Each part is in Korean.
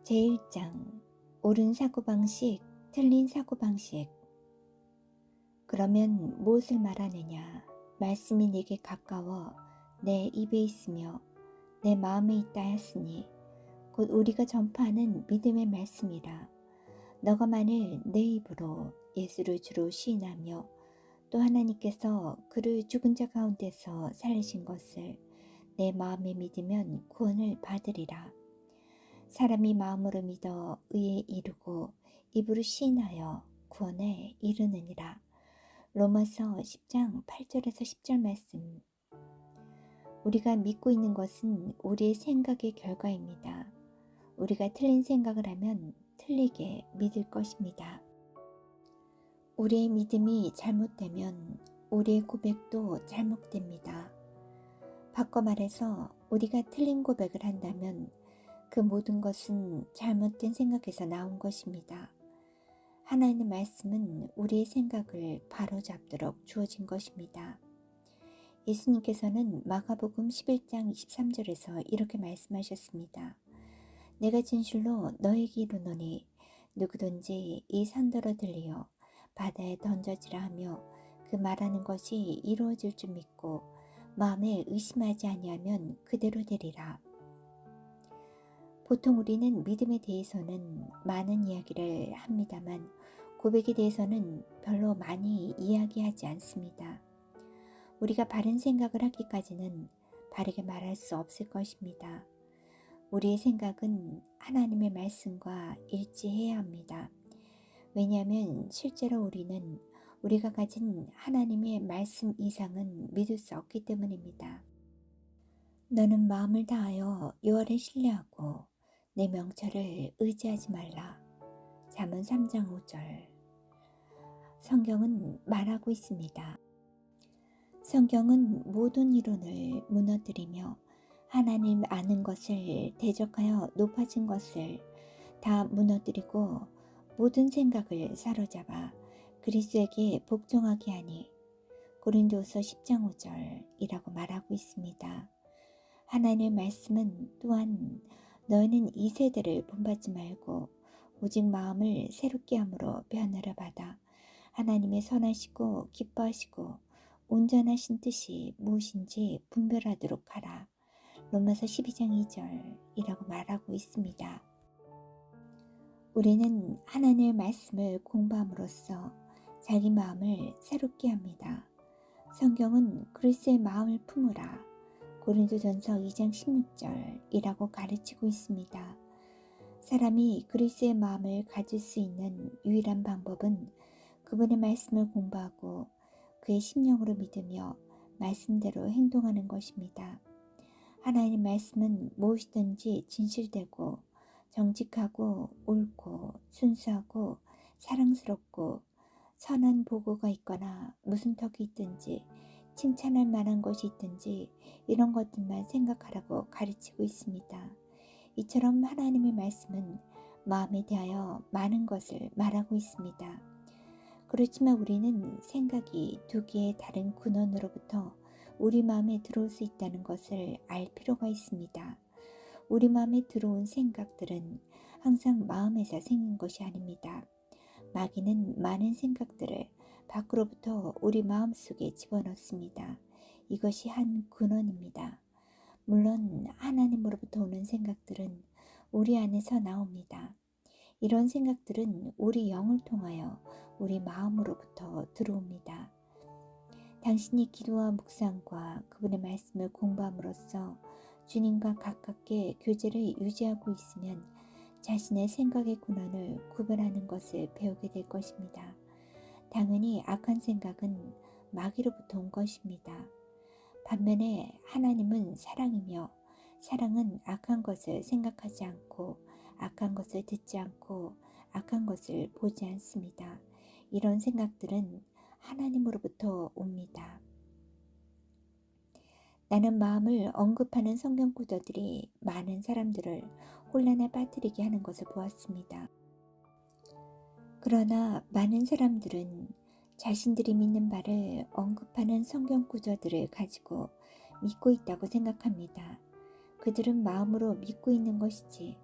제1장 옳은 사고방식, 틀린 사고방식. 그러면 무엇을 말하느냐? 말씀이 네게 가까워 내 입에 있으며 내 마음에 있다 하였으니 곧 우리가 전파하는 믿음의 말씀이라. 너가 만일 내 입으로 예수를 주로 시인하며 또 하나님께서 그를 죽은 자 가운데서 살리신 것을 내 마음에 믿으면 구원을 받으리라. 사람이 마음으로 믿어 의에 이르고 입으로 시인하여 구원에 이르느니라. 로마서 10장 8절에서 10절 말씀. 우리가 믿고 있는 것은 우리의 생각의 결과입니다. 우리가 틀린 생각을 하면 틀리게 믿을 것입니다. 우리의 믿음이 잘못되면 우리의 고백도 잘못됩니다. 바꿔 말해서 우리가 틀린 고백을 한다면 그 모든 것은 잘못된 생각에서 나온 것입니다. 하나님의 말씀은 우리의 생각을 바로잡도록 주어진 것입니다. 예수님께서는 마가복음 11장 23절에서 이렇게 말씀하셨습니다. 내가 진실로 너에게 이르노니 누구든지 이 산더러 들리어 바다에 던져지라 하며 그 말하는 것이 이루어질 줄 믿고 마음에 의심하지 아니하면 그대로 되리라. 보통 우리는 믿음에 대해서는 많은 이야기를 합니다만 고백에 대해서는 별로 많이 이야기하지 않습니다. 우리가 바른 생각을 하기까지는 바르게 말할 수 없을 것입니다. 우리의 생각은 하나님의 말씀과 일치해야 합니다. 왜냐하면 실제로 우리는 우리가 가진 하나님의 말씀 이상은 믿을 수 없기 때문입니다. 너는 마음을 다하여 여호와를 신뢰하고 내 명철을 의지하지 말라. 잠언 3장 5절. 성경은 말하고 있습니다. 성경은 모든 이론을 무너뜨리며 하나님 아는 것을 대적하여 높아진 것을 다 무너뜨리고 모든 생각을 사로잡아 그리스도에게 복종하게 하니 고린도서 10장 5절이라고 말하고 있습니다. 하나님의 말씀은 또한 너희는 이 세대를 본받지 말고 오직 마음을 새롭게 함으로 변화를 받아 하나님의 선하시고 기뻐하시고 온전하신 뜻이 무엇인지 분별하도록 하라. 로마서 12장 2절이라고 말하고 있습니다. 우리는 하나님의 말씀을 공부함으로써 자기 마음을 새롭게 합니다. 성경은 그리스도의 마음을 품으라. 고린도전서 2장 16절이라고 가르치고 있습니다. 사람이 그리스도의 마음을 가질 수 있는 유일한 방법은 그분의 말씀을 공부하고 그의 심령으로 믿으며 말씀대로 행동하는 것입니다. 하나님의 말씀은 무엇이든지 진실되고 정직하고 옳고 순수하고 사랑스럽고 선한 보고가 있거나 무슨 덕이 있든지 칭찬할 만한 것이 있든지 이런 것들만 생각하라고 가르치고 있습니다. 이처럼 하나님의 말씀은 마음에 대하여 많은 것을 말하고 있습니다. 그렇지만 우리는 생각이 두 개의 다른 근원으로부터 우리 마음에 들어올 수 있다는 것을 알 필요가 있습니다. 우리 마음에 들어온 생각들은 항상 마음에서 생긴 것이 아닙니다. 마귀는 많은 생각들을 밖으로부터 우리 마음속에 집어넣습니다. 이것이 한 근원입니다. 물론 하나님으로부터 오는 생각들은 우리 안에서 나옵니다. 이런 생각들은 우리 영을 통하여 우리 마음으로부터 들어옵니다. 당신이 기도와 묵상과 그분의 말씀을 공부함으로써 주님과 가깝게 교제를 유지하고 있으면 자신의 생각의 근원을 구별하는 것을 배우게 될 것입니다. 당연히 악한 생각은 마귀로부터 온 것입니다. 반면에 하나님은 사랑이며 사랑은 악한 것을 생각하지 않고 악한 것을 듣지 않고 악한 것을 보지 않습니다. 이런 생각들은 하나님으로부터 옵니다. 나는 마음을 언급하는 성경 구절들이 많은 사람들을 혼란에 빠뜨리게 하는 것을 보았습니다. 그러나 많은 사람들은 자신들이 믿는 바를 언급하는 성경 구절들을 가지고 믿고 있다고 생각합니다. 그들은 마음으로 믿고 있는 것이지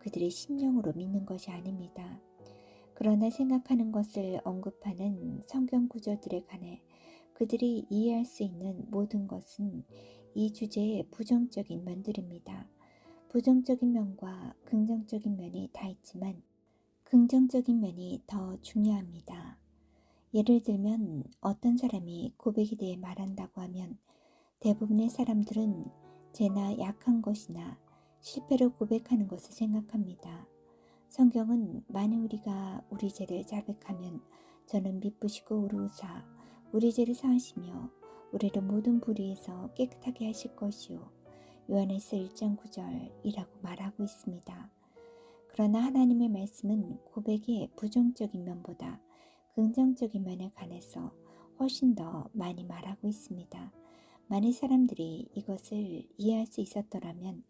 그들의 심령으로 믿는 것이 아닙니다. 그러나 생각하는 것을 언급하는 성경 구절들에 관해 그들이 이해할 수 있는 모든 것은 이 주제의 부정적인 면들입니다. 부정적인 면과 긍정적인 면이 다 있지만 긍정적인 면이 더 중요합니다. 예를 들면 어떤 사람이 고백에 대해 말한다고 하면 대부분의 사람들은 죄나 약한 것이나 실패를 고백하는 것을 생각합니다. 성경은 만일 우리가 우리 죄를 자백하면 저는 미쁘시고 우루사 우리 죄를 사하시며 우리를 모든 불의에서 깨끗하게 하실 것이요 요한에서 1장 9절이라고 말하고 있습니다. 그러나 하나님의 말씀은 고백의 부정적인 면보다 긍정적인 면에 관해서 훨씬 더 많이 말하고 있습니다. 만일 사람들이 이것을 이해할 수 있었더라면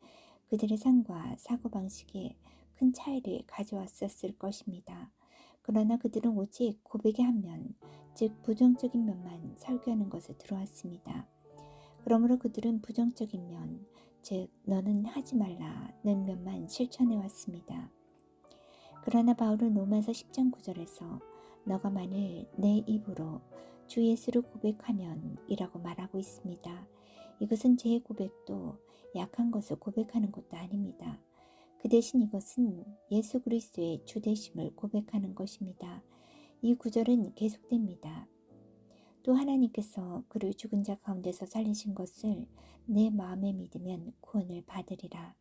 그들의 삶과 사고방식에 큰 차이를 가져왔었을 것입니다. 그러나 그들은 오직 고백의 한 면, 즉 부정적인 면만 설교하는 것을 들어왔습니다. 그러므로 그들은 부정적인 면, 즉 너는 하지 말라는 면만 실천해 왔습니다. 그러나 바울은 로마서 10장 9절에서 너가 만일 내 입으로 주 예수를 고백하면 이라고 말하고 있습니다. 이것은 제 고백도 약한 것을 고백하는 것도 아닙니다. 그 대신 이것은 예수 그리스도의 주되심을 고백하는 것입니다. 이 구절은 계속됩니다. 또 하나님께서 그를 죽은 자 가운데서 살리신 것을 내 마음에 믿으면 구원을 받으리라.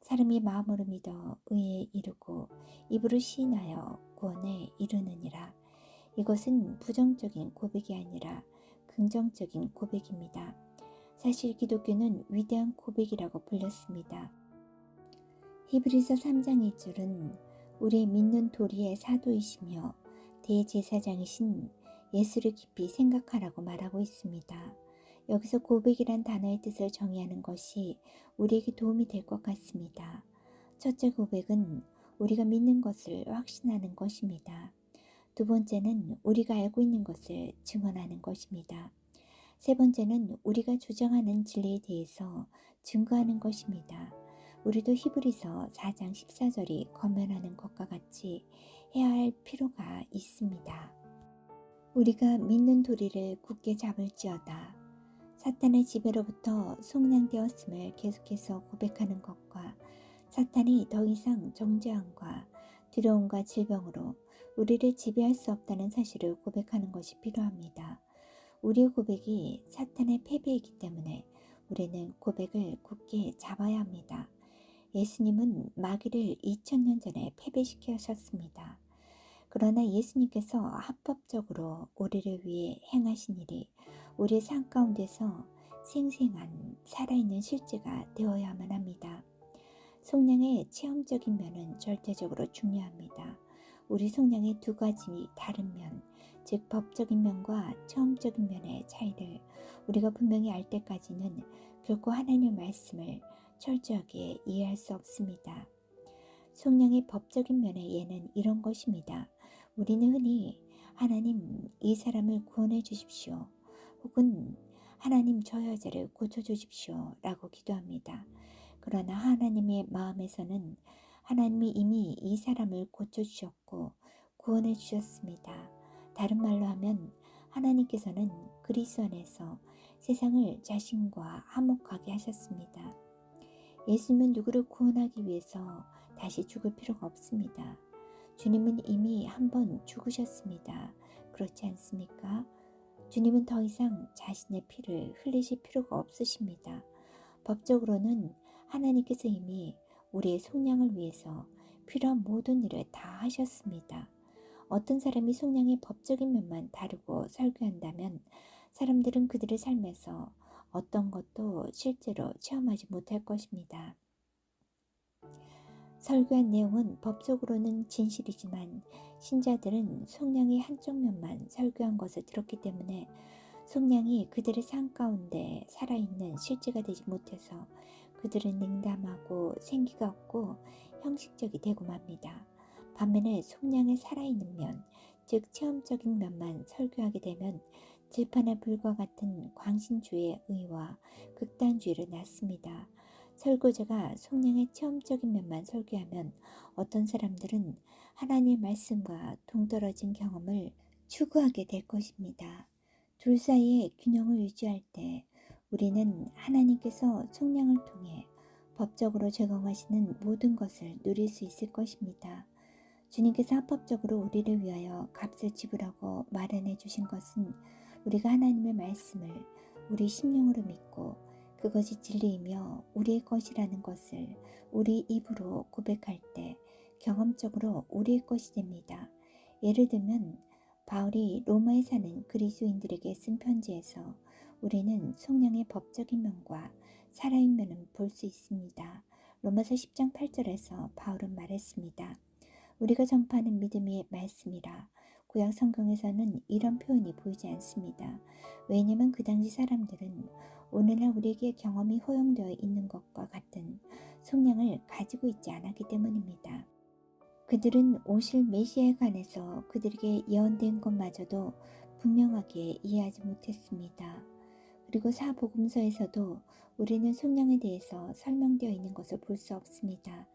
사람이 마음으로 믿어 의에 이르고 입으로 시인하여 구원에 이르느니라. 이것은 부정적인 고백이 아니라 긍정적인 고백입니다. 사실 기독교는 위대한 고백이라고 불렸습니다. 히브리서 3장 1절은 우리 믿는 도리의 사도이시며 대제사장이신 예수를 깊이 생각하라고 말하고 있습니다. 여기서 고백이란 단어의 뜻을 정의하는 것이 우리에게 도움이 될 것 같습니다. 첫째 고백은 우리가 믿는 것을 확신하는 것입니다. 두 번째는 우리가 알고 있는 것을 증언하는 것입니다. 세 번째는 우리가 주장하는 진리에 대해서 증거하는 것입니다. 우리도 히브리서 4장 14절이 권면하는 것과 같이 해야 할 필요가 있습니다. 우리가 믿는 도리를 굳게 잡을지어다. 사탄의 지배로부터 속량되었음을 계속해서 고백하는 것과 사탄이 더 이상 정죄함과 두려움과 질병으로 우리를 지배할 수 없다는 사실을 고백하는 것이 필요합니다. 우리의 고백이 사탄의 패배이기 때문에 우리는 고백을 굳게 잡아야 합니다. 예수님은 마귀를 2000년 전에 패배시키셨습니다. 그러나 예수님께서 합법적으로 우리를 위해 행하신 일이 우리의 삶 가운데서 생생한 살아있는 실제가 되어야만 합니다. 속량의 체험적인 면은 절대적으로 중요합니다. 우리 속량의 두 가지 다른 면, 즉 법적인 면과 체험적인 면의 차이를 우리가 분명히 알 때까지는 결코 하나님의 말씀을 철저하게 이해할 수 없습니다. 속량의 법적인 면의 예는 이런 것입니다. 우리는 흔히 하나님 이 사람을 구원해 주십시오. 혹은 하나님 저 여자를 고쳐주십시오 라고 기도합니다. 그러나 하나님의 마음에서는 하나님이 이미 이 사람을 고쳐주셨고 구원해 주셨습니다. 다른 말로 하면 하나님께서는 그리스도 안에서 세상을 자신과 화목하게 하셨습니다. 예수님은 누구를 구원하기 위해서 다시 죽을 필요가 없습니다. 주님은 이미 한 번 죽으셨습니다. 그렇지 않습니까? 주님은 더 이상 자신의 피를 흘리실 필요가 없으십니다. 법적으로는 하나님께서 이미 우리의 속량을 위해서 필요한 모든 일을 다 하셨습니다. 어떤 사람이 속량의 법적인 면만 다루고 설교한다면 사람들은 그들의 삶에서 어떤 것도 실제로 체험하지 못할 것입니다. 설교한 내용은 법적으로는 진실이지만 신자들은 속량의 한쪽 면만 설교한 것을 들었기 때문에 속량이 그들의 삶 가운데 살아있는 실제가 되지 못해서 그들은 냉담하고 생기가 없고 형식적이 되고 맙니다. 반면에 속량의 살아있는 면, 즉 체험적인 면만 설교하게 되면 들판의 불과 같은 광신주의 의와 극단주의를 낳습니다. 설교자가 속량의 체험적인 면만 설교하면 어떤 사람들은 하나님의 말씀과 동떨어진 경험을 추구하게 될 것입니다. 둘 사이의 균형을 유지할 때 우리는 하나님께서 속량을 통해 법적으로 제공하시는 모든 것을 누릴 수 있을 것입니다. 주님께서 합법적으로 우리를 위하여 값을 지불하고 마련해 주신 것은 우리가 하나님의 말씀을 우리 심령으로 믿고 그것이 진리이며 우리의 것이라는 것을 우리 입으로 고백할 때 경험적으로 우리의 것이 됩니다. 예를 들면 바울이 로마에 사는 그리스도인들에게 쓴 편지에서 우리는 속량의 법적인 면과 살아있는 면을 볼 수 있습니다. 로마서 10장 8절에서 바울은 말했습니다. 우리가 전파하는 믿음의 말씀이라. 구약 성경에서는 이런 표현이 보이지 않습니다. 왜냐하면 그 당시 사람들은 오늘날 우리에게 경험이 허용되어 있는 것과 같은 속량을 가지고 있지 않았기 때문입니다. 그들은 오실 메시아에 관해서 그들에게 예언된 것마저도 분명하게 이해하지 못했습니다. 그리고 사복음서에서도 우리는 속량에 대해서 설명되어 있는 것을 볼 수 없습니다.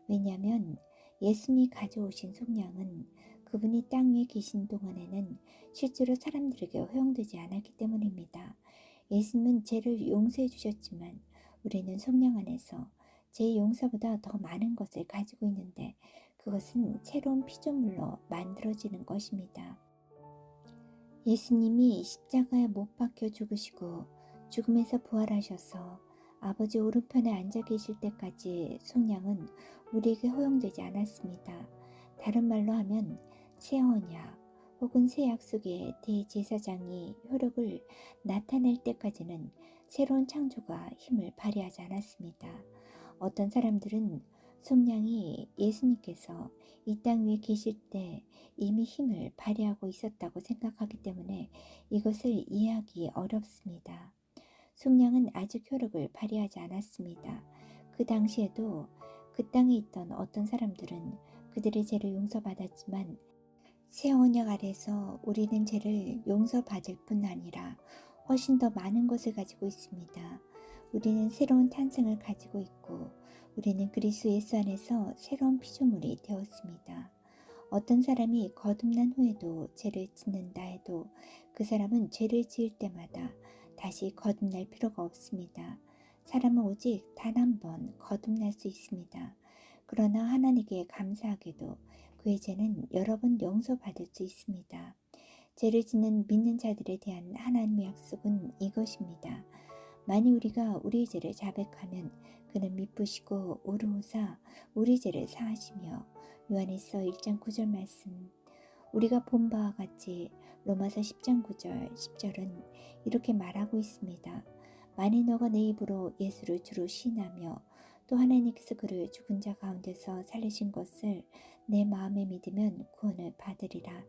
왜냐하면 예수님이 가져오신 속량은 그분이 땅 위에 계신 동안에는 실제로 사람들에게 허용되지 않았기 때문입니다. 예수님은 죄를 용서해 주셨지만 우리는 속량 안에서 죄 용서보다 더 많은 것을 가지고 있는데 그것은 새로운 피조물로 만들어지는 것입니다. 예수님이 십자가에 못 박혀 죽으시고 죽음에서 부활하셔서 아버지 오른편에 앉아 계실 때까지 속량은 우리에게 허용되지 않았습니다. 다른 말로 하면 새 언약 혹은 새 약속의 대제사장이 효력을 나타낼 때까지는 새로운 창조가 힘을 발휘하지 않았습니다. 어떤 사람들은 속량이 예수님께서 이 땅 위에 계실 때 이미 힘을 발휘하고 있었다고 생각하기 때문에 이것을 이해하기 어렵습니다. 속량은 아직 효력을 발휘하지 않았습니다. 그 당시에도 그 땅에 있던 어떤 사람들은 그들의 죄를 용서받았지만 새 언약 아래서 우리는 죄를 용서받을 뿐 아니라 훨씬 더 많은 것을 가지고 있습니다. 우리는 새로운 탄생을 가지고 있고 우리는 그리스도 예수 안에서 새로운 피조물이 되었습니다. 어떤 사람이 거듭난 후에도 죄를 짓는다 해도 그 사람은 죄를 지을 때마다 다시 거듭날 필요가 없습니다. 사람은 오직 단 한 번 거듭날 수 있습니다. 그러나 하나님께 감사하게도 그의 죄는 여러 번 용서받을 수 있습니다. 죄를 짓는 믿는 자들에 대한 하나님의 약속은 이것입니다. 만일 우리가 우리의 죄를 자백하면 그는 미쁘시고 오르오사 우리 죄를 사하시며 요한일서 1장 9절 말씀 우리가 본 바와 같이 로마서 10장 9절 10절은 이렇게 말하고 있습니다. 만일 너가 내 입으로 예수를 주로 시인하며 또 하나님께서 그를 죽은 자 가운데서 살리신 것을 내 마음에 믿으면 구원을 받으리라.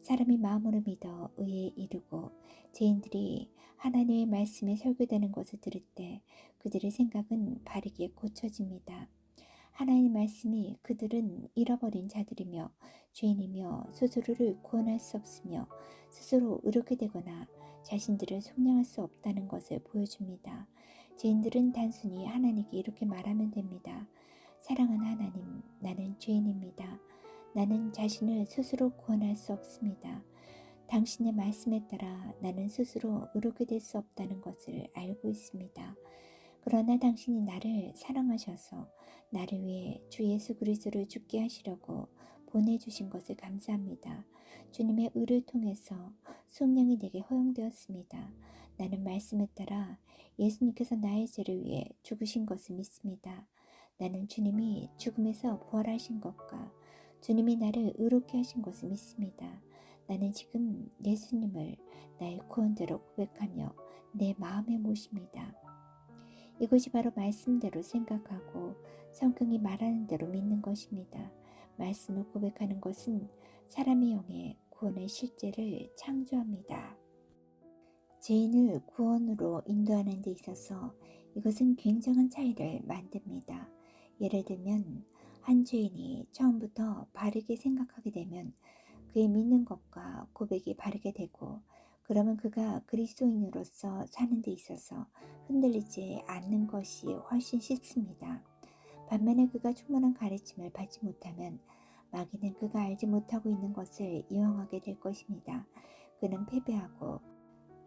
사람이 마음으로 믿어 의에 이르고 죄인들이 하나님의 말씀이 설교되는 것을 들을 때 그들의 생각은 바르게 고쳐집니다. 하나님의 말씀이 그들은 잃어버린 자들이며 죄인이며 스스로를 구원할 수 없으며 스스로 의롭게 되거나 자신들을 속량할 수 없다는 것을 보여줍니다. 죄인들은 단순히 하나님께 이렇게 말하면 됩니다. 사랑하는 하나님, 나는 죄인입니다. 나는 자신을 스스로 구원할 수 없습니다. 당신의 말씀에 따라 나는 스스로 의롭게 될 수 없다는 것을 알고 있습니다. 그러나 당신이 나를 사랑하셔서 나를 위해 주 예수 그리스도를 죽게 하시려고 보내주신 것을 감사합니다. 주님의 의를 통해서 속량이 내게 허용되었습니다. 나는 말씀에 따라 예수님께서 나의 죄를 위해 죽으신 것을 믿습니다. 나는 주님이 죽음에서 부활하신 것과 주님이 나를 의롭게 하신 것을 믿습니다. 나는 지금 예수님을 나의 구원자로 고백하며 내 마음에 모십니다. 이것이 바로 말씀대로 생각하고 성경이 말하는 대로 믿는 것입니다. 말씀을 고백하는 것은 사람의 영의 구원의 실제를 창조합니다. 죄인을 구원으로 인도하는 데 있어서 이것은 굉장한 차이를 만듭니다. 예를 들면 한 죄인이 처음부터 바르게 생각하게 되면 그의 믿는 것과 고백이 바르게 되고 그러면 그가 그리스도인으로서 사는 데 있어서 흔들리지 않는 것이 훨씬 쉽습니다. 반면에 그가 충분한 가르침을 받지 못하면 마귀는 그가 알지 못하고 있는 것을 이용하게 될 것입니다. 그는 패배하고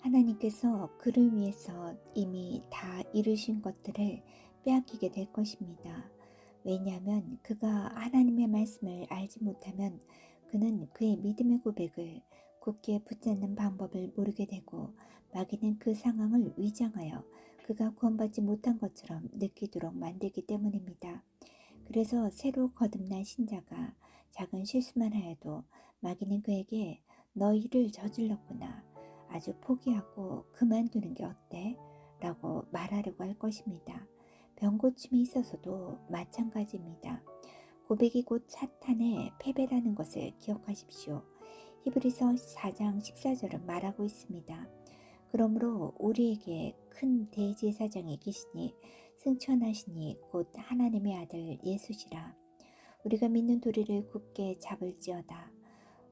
하나님께서 그를 위해서 이미 다 이루신 것들을 빼앗기게 될 것입니다. 왜냐하면 그가 하나님의 말씀을 알지 못하면 그는 그의 믿음의 고백을 굳게 붙잡는 방법을 모르게 되고 마귀는 그 상황을 위장하여 그가 구원받지 못한 것처럼 느끼도록 만들기 때문입니다. 그래서 새로 거듭난 신자가 작은 실수만 하여도 마귀는 그에게 너희를 저질렀구나. 아주 포기하고 그만두는 게 어때? 라고 말하려고 할 것입니다. 병고침이 있어서도 마찬가지입니다. 고백이 곧 사탄의 패배라는 것을 기억하십시오. 히브리서 4장 14절은 말하고 있습니다. 그러므로 우리에게 큰 대제사장이 계시니 승천하시니 곧 하나님의 아들 예수시라. 우리가 믿는 도리를 굳게 잡을지어다.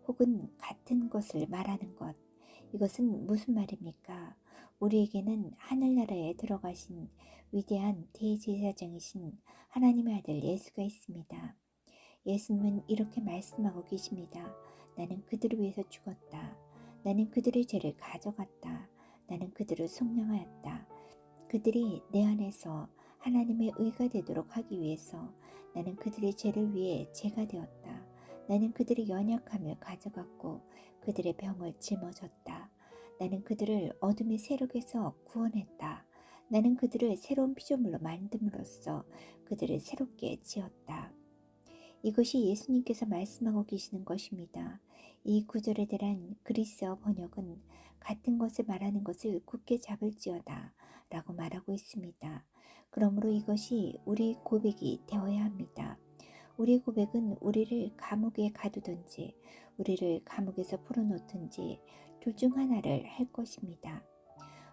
혹은 같은 것을 말하는 것. 이것은 무슨 말입니까? 우리에게는 하늘나라에 들어가신 위대한 대제사장이신 하나님의 아들 예수가 있습니다. 예수님은 이렇게 말씀하고 계십니다. 나는 그들을 위해서 죽었다. 나는 그들의 죄를 가져갔다. 나는 그들을 속량하였다. 그들이 내 안에서 하나님의 의가 되도록 하기 위해서 나는 그들의 죄를 위해 죄가 되었다. 나는 그들의 연약함을 가져갔고 그들의 병을 짊어졌다. 나는 그들을 어둠의 세력에서 구원했다. 나는 그들을 새로운 피조물로 만듦으로써 그들을 새롭게 지었다. 이것이 예수님께서 말씀하고 계시는 것입니다. 이 구절에 대한 그리스어 번역은 같은 것을 말하는 것을 굳게 잡을지어다 라고 말하고 있습니다. 그러므로 이것이 우리 고백이 되어야 합니다. 우리 고백은 우리를 감옥에 가두든지 우리를 감옥에서 풀어놓든지 둘 중 하나를 할 것입니다.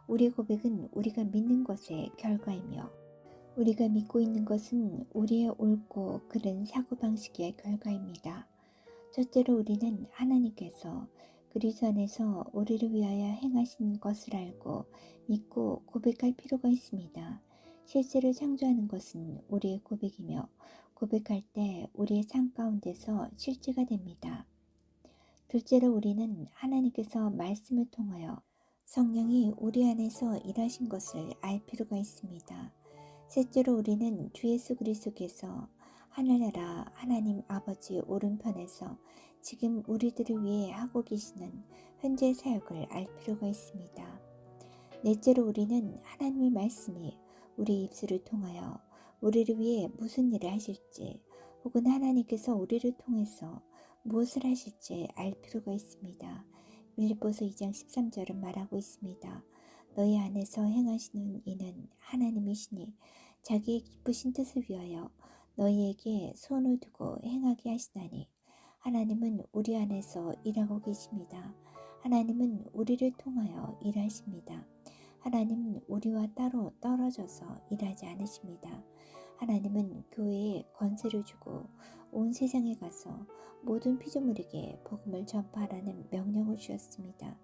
우리 고백은 우리가 믿는 것의 결과이며 우리가 믿고 있는 것은 우리의 옳고 그른 사고방식의 결과입니다. 첫째로 우리는 하나님께서 그리스도 안에서 우리를 위하여 행하신 것을 알고 믿고 고백할 필요가 있습니다. 실제로 창조하는 것은 우리의 고백이며 고백할 때 우리의 삶 가운데서 실제가 됩니다. 둘째로 우리는 하나님께서 말씀을 통하여 성령이 우리 안에서 일하신 것을 알 필요가 있습니다. 셋째로 우리는 주 예수 그리스도께서 하늘나라 하나님 아버지 오른편에서 지금 우리들을 위해 하고 계시는 현재 사역을 알 필요가 있습니다. 넷째로 우리는 하나님의 말씀이 우리 입술을 통하여 우리를 위해 무슨 일을 하실지 혹은 하나님께서 우리를 통해서 무엇을 하실지 알 필요가 있습니다. 빌립보서 2장 13절은 말하고 있습니다. 너희 안에서 행하시는 이는 하나님이시니 자기의 기쁘신 뜻을 위하여 너희에게 손을 두고 행하게 하시나니 하나님은 우리 안에서 일하고 계십니다. 하나님은 우리를 통하여 일하십니다. 하나님은 우리와 따로 떨어져서 일하지 않으십니다. 하나님은 교회에 권세를 주고 온 세상에 가서 모든 피조물에게 복음을 전파하라는 명령을 주셨습니다.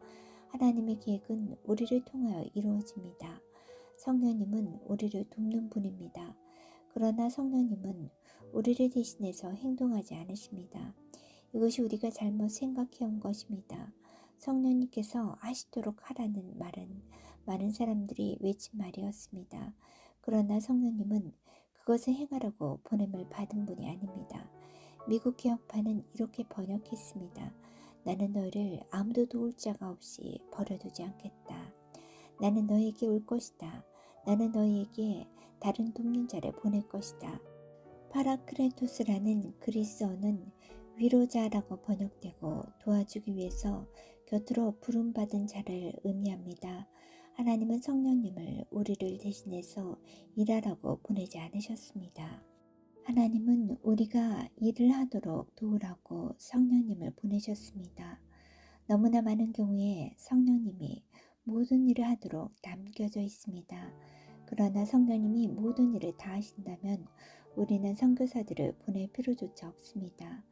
하나님의 계획은 우리를 통하여 이루어집니다. 성령님은 우리를 돕는 분입니다. 그러나 성령님은 우리를 대신해서 행동하지 않으십니다. 이것이 우리가 잘못 생각해온 것입니다. 성령님께서 하시도록 하라는 말은 많은 사람들이 외친 말이었습니다. 그러나 성령님은 그것을 행하라고 보냄을 받은 분이 아닙니다. 미국 개혁파는 이렇게 번역했습니다. 나는 너희를 아무도 도울 자가 없이 버려두지 않겠다. 나는 너희에게 올 것이다. 나는 너희에게 다른 돕는 자를 보낼 것이다. 파라크레토스라는 그리스어는 위로자라고 번역되고 도와주기 위해서 곁으로 부름받은 자를 의미합니다. 하나님은 성령님을 우리를 대신해서 일하라고 보내지 않으셨습니다. 하나님은 우리가 일을 하도록 도우라고 성령님을 보내셨습니다. 너무나 많은 경우에 성령님이 모든 일을 하도록 남겨져 있습니다. 그러나 성령님이 모든 일을 다 하신다면 우리는 선교사들을 보낼 필요조차 없습니다.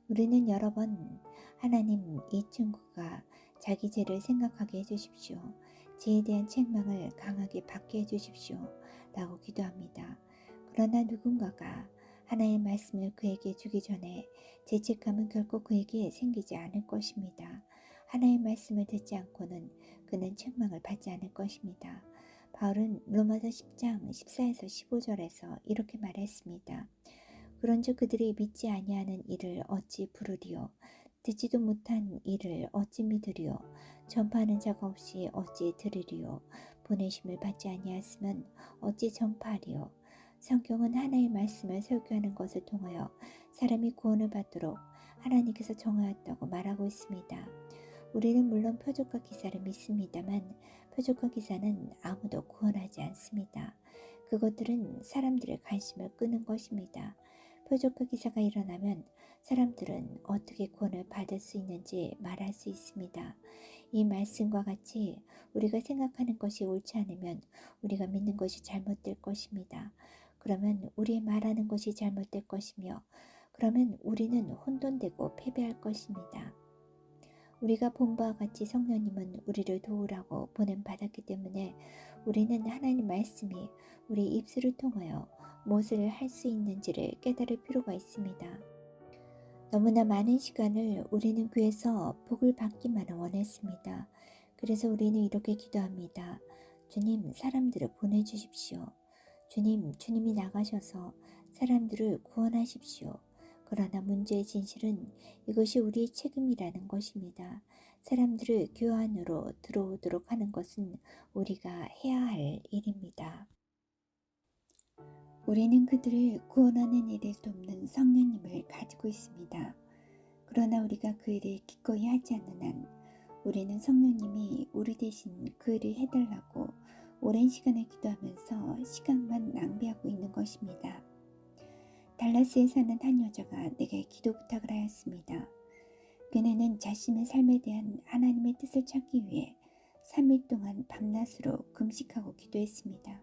우리는 여러 번 하나님 이 친구가 자기 죄를 생각하게 해주십시오. 죄에 대한 책망을 강하게 받게 해주십시오. 라고 기도합니다. 그러나 누군가가 하나님의 말씀을 그에게 주기 전에 죄책감은 결코 그에게 생기지 않을 것입니다. 하나님의 말씀을 듣지 않고는 그는 책망을 받지 않을 것입니다. 바울은 로마서 10장 14에서 15절에서 이렇게 말했습니다. 그런즉 그들이 믿지 아니하는 일을 어찌 부르리요? 듣지도 못한 일을 어찌 믿으리요? 전파하는 자가 없이 어찌 들으리요? 보내심을 받지 아니하였으면 어찌 전파하리요? 성경은 하나님의 말씀을 설교하는 것을 통하여 사람이 구원을 받도록 하나님께서 정하였다고 말하고 있습니다. 우리는 물론 표적과 기사를 믿습니다만 표적과 기사는 아무도 구원하지 않습니다. 그것들은 사람들의 관심을 끄는 것입니다. 표적과 기사가 일어나면 사람들은 어떻게 구원을 받을 수 있는지 말할 수 있습니다. 이 말씀과 같이 우리가 생각하는 것이 옳지 않으면 우리가 믿는 것이 잘못될 것입니다. 그러면 우리의 말하는 것이 잘못될 것이며 그러면 우리는 혼돈되고 패배할 것입니다. 우리가 본 바와 같이 성령님은 우리를 도우라고 보냄받았기 때문에 우리는 하나님 말씀이 우리 입술을 통하여 무엇을 할 수 있는지를 깨달을 필요가 있습니다. 너무나 많은 시간을 우리는 교회에서 복을 받기만 원했습니다. 그래서 우리는 이렇게 기도합니다. 주님, 사람들을 보내주십시오. 주님, 주님이 나가셔서 사람들을 구원하십시오. 그러나 문제의 진실은 이것이 우리의 책임이라는 것입니다. 사람들을 교회 안으로 들어오도록 하는 것은 우리가 해야 할 일입니다. 우리는 그들을 구원하는 일에 돕는 성령님을 가지고 있습니다. 그러나 우리가 그 일을 기꺼이 하지 않는 한 우리는 성령님이 우리 대신 그 일을 해달라고 오랜 시간을 기도하면서 시간만 낭비하고 있는 것입니다. 달라스에 사는 한 여자가 내게 기도 부탁을 하였습니다. 그녀는 자신의 삶에 대한 하나님의 뜻을 찾기 위해 3일 동안 밤낮으로 금식하고 기도했습니다.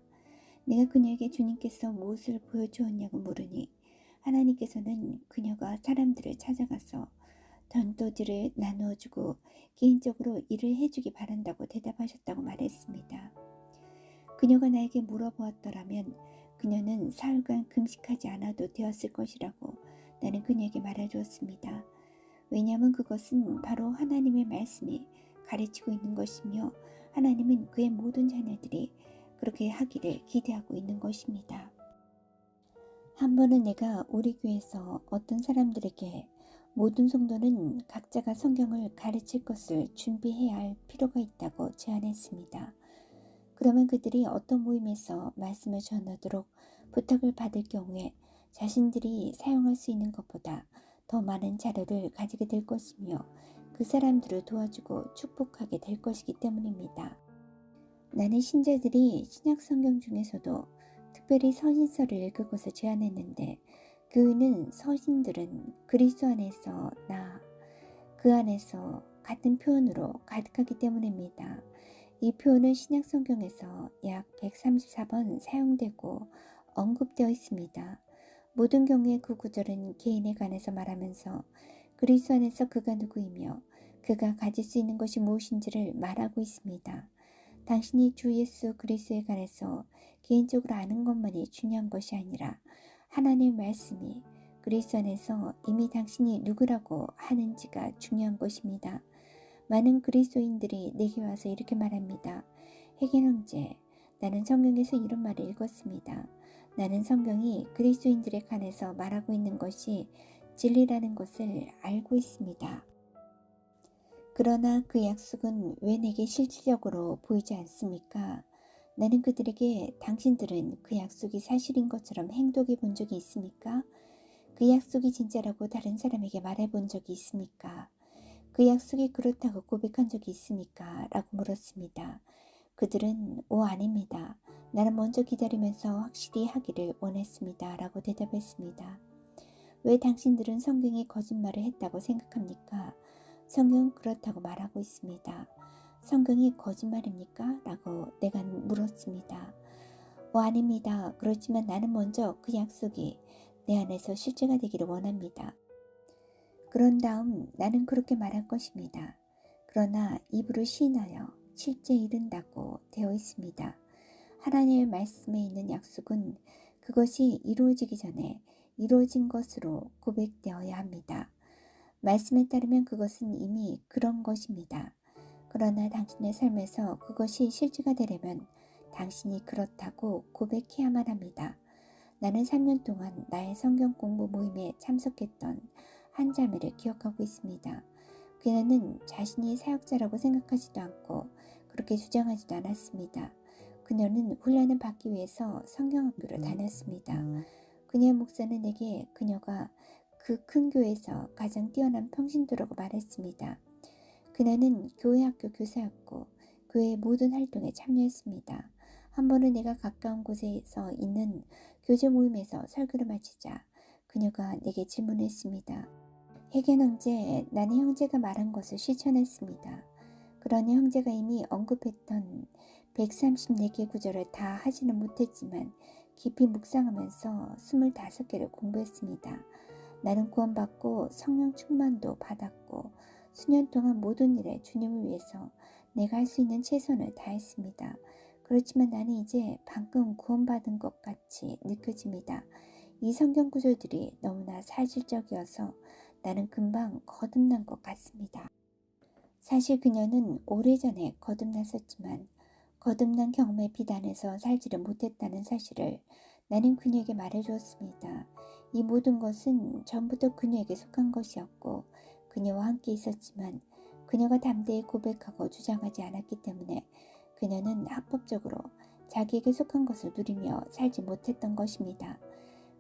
내가 그녀에게 주님께서 무엇을 보여주었냐고 물으니 하나님께서는 그녀가 사람들을 찾아가서 전도지를 나누어주고 개인적으로 일을 해주기 바란다고 대답하셨다고 말했습니다. 그녀가 나에게 물어보았더라면 그녀는 사흘간 금식하지 않아도 되었을 것이라고 나는 그녀에게 말해주었습니다. 왜냐하면 그것은 바로 하나님의 말씀이 가르치고 있는 것이며 하나님은 그의 모든 자녀들이 그렇게 하기를 기대하고 있는 것입니다. 한 번은 내가 우리 교회에서 어떤 사람들에게 모든 성도는 각자가 성경을 가르칠 것을 준비해야 할 필요가 있다고 제안했습니다. 그러면 그들이 어떤 모임에서 말씀을 전하도록 부탁을 받을 경우에 자신들이 사용할 수 있는 것보다 더 많은 자료를 가지게 될 것이며 그 사람들을 도와주고 축복하게 될 것이기 때문입니다. 나는 신자들이 신약 성경 중에서도 특별히 서신서를 읽을 것을 제안했는데 그는 서신들은 그리스도 안에서 그 안에서 같은 표현으로 가득하기 때문입니다. 이 표현은 신약 성경에서 약 134번 사용되고 언급되어 있습니다. 모든 경우에 그 구절은 개인에 관해서 말하면서 그리스도 안에서 그가 누구이며 그가 가질 수 있는 것이 무엇인지를 말하고 있습니다. 당신이 주 예수 그리스도에 관해서 개인적으로 아는 것만이 중요한 것이 아니라 하나님의 말씀이 그리스도 안에서 이미 당신이 누구라고 하는지가 중요한 것입니다. 많은 그리스도인들이 내게 와서 이렇게 말합니다. 해겐 형제, 나는 성경에서 이런 말을 읽었습니다. 나는 성경이 그리스도인들에 관해서 말하고 있는 것이 진리라는 것을 알고 있습니다. 그러나 그 약속은 왜 내게 실질적으로 보이지 않습니까? 나는 그들에게 당신들은 그 약속이 사실인 것처럼 행동해 본 적이 있습니까? 그 약속이 진짜라고 다른 사람에게 말해본 적이 있습니까? 그 약속이 그렇다고 고백한 적이 있습니까? 라고 물었습니다. 그들은 아닙니다. 나는 먼저 기다리면서 확실히 하기를 원했습니다. 라고 대답했습니다. 왜 당신들은 성경이 거짓말을 했다고 생각합니까? 성경은 그렇다고 말하고 있습니다. 성경이 거짓말입니까? 라고 내가 물었습니다. 아닙니다. 그렇지만 나는 먼저 그 약속이 내 안에서 실제가 되기를 원합니다. 그런 다음 나는 그렇게 말할 것입니다. 그러나 입으로 시인하여 실제 이룬다고 되어 있습니다. 하나님의 말씀에 있는 약속은 그것이 이루어지기 전에 이루어진 것으로 고백되어야 합니다. 말씀에 따르면 그것은 이미 그런 것입니다. 그러나 당신의 삶에서 그것이 실제가 되려면 당신이 그렇다고 고백해야만 합니다. 나는 3년 동안 나의 성경 공부 모임에 참석했던 한 자매를 기억하고 있습니다. 그녀는 자신이 사역자라고 생각하지도 않고 그렇게 주장하지도 않았습니다. 그녀는 훈련을 받기 위해서 성경학교를 다녔습니다. 그녀의 목사는 내게 그녀가 그 큰 교회에서 가장 뛰어난 평신도라고 말했습니다. 그녀는 교회 학교 교사였고 교회의 모든 활동에 참여했습니다. 한 번은 내가 가까운 곳에서 있는 교제 모임에서 설교를 마치자 그녀가 내게 질문했습니다. 해겐 형제, 나는 형제가 말한 것을 실천했습니다. 그러니 형제가 이미 언급했던 134개 구절을 다 하지는 못했지만 깊이 묵상하면서 25개를 공부했습니다. 나는 구원받고 성령 충만도 받았고 수년 동안 모든 일에 주님을 위해서 내가 할 수 있는 최선을 다했습니다. 그렇지만 나는 이제 방금 구원받은 것 같이 느껴집니다. 이 성경 구절들이 너무나 사실적이어서 나는 금방 거듭난 것 같습니다. 사실 그녀는 오래전에 거듭났었지만 거듭난 경험의 비단에서 살지를 못했다는 사실을 나는 그녀에게 말해주었습니다. 이 모든 것은 전부터 그녀에게 속한 것이었고 그녀와 함께 있었지만 그녀가 담대히 고백하고 주장하지 않았기 때문에 그녀는 합법적으로 자기에게 속한 것을 누리며 살지 못했던 것입니다.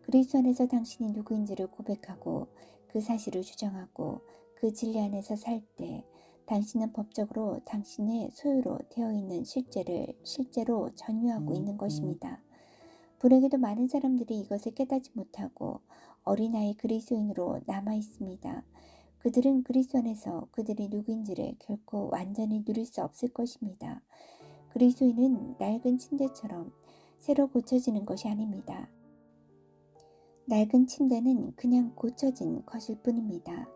그리스도 안에서 당신이 누구인지를 고백하고 그 사실을 주장하고 그 진리 안에서 살 때 당신은 법적으로 당신의 소유로 되어 있는 실제로 전유하고 있는 것입니다. 불행히도 많은 사람들이 이것을 깨닫지 못하고 어린아이 그리스도인으로 남아 있습니다. 그들은 그리스도 안에서 그들이 누구인지를 결코 완전히 누릴 수 없을 것입니다. 그리스도인은 낡은 침대처럼 새로 고쳐지는 것이 아닙니다. 낡은 침대는 그냥 고쳐진 것일 뿐입니다.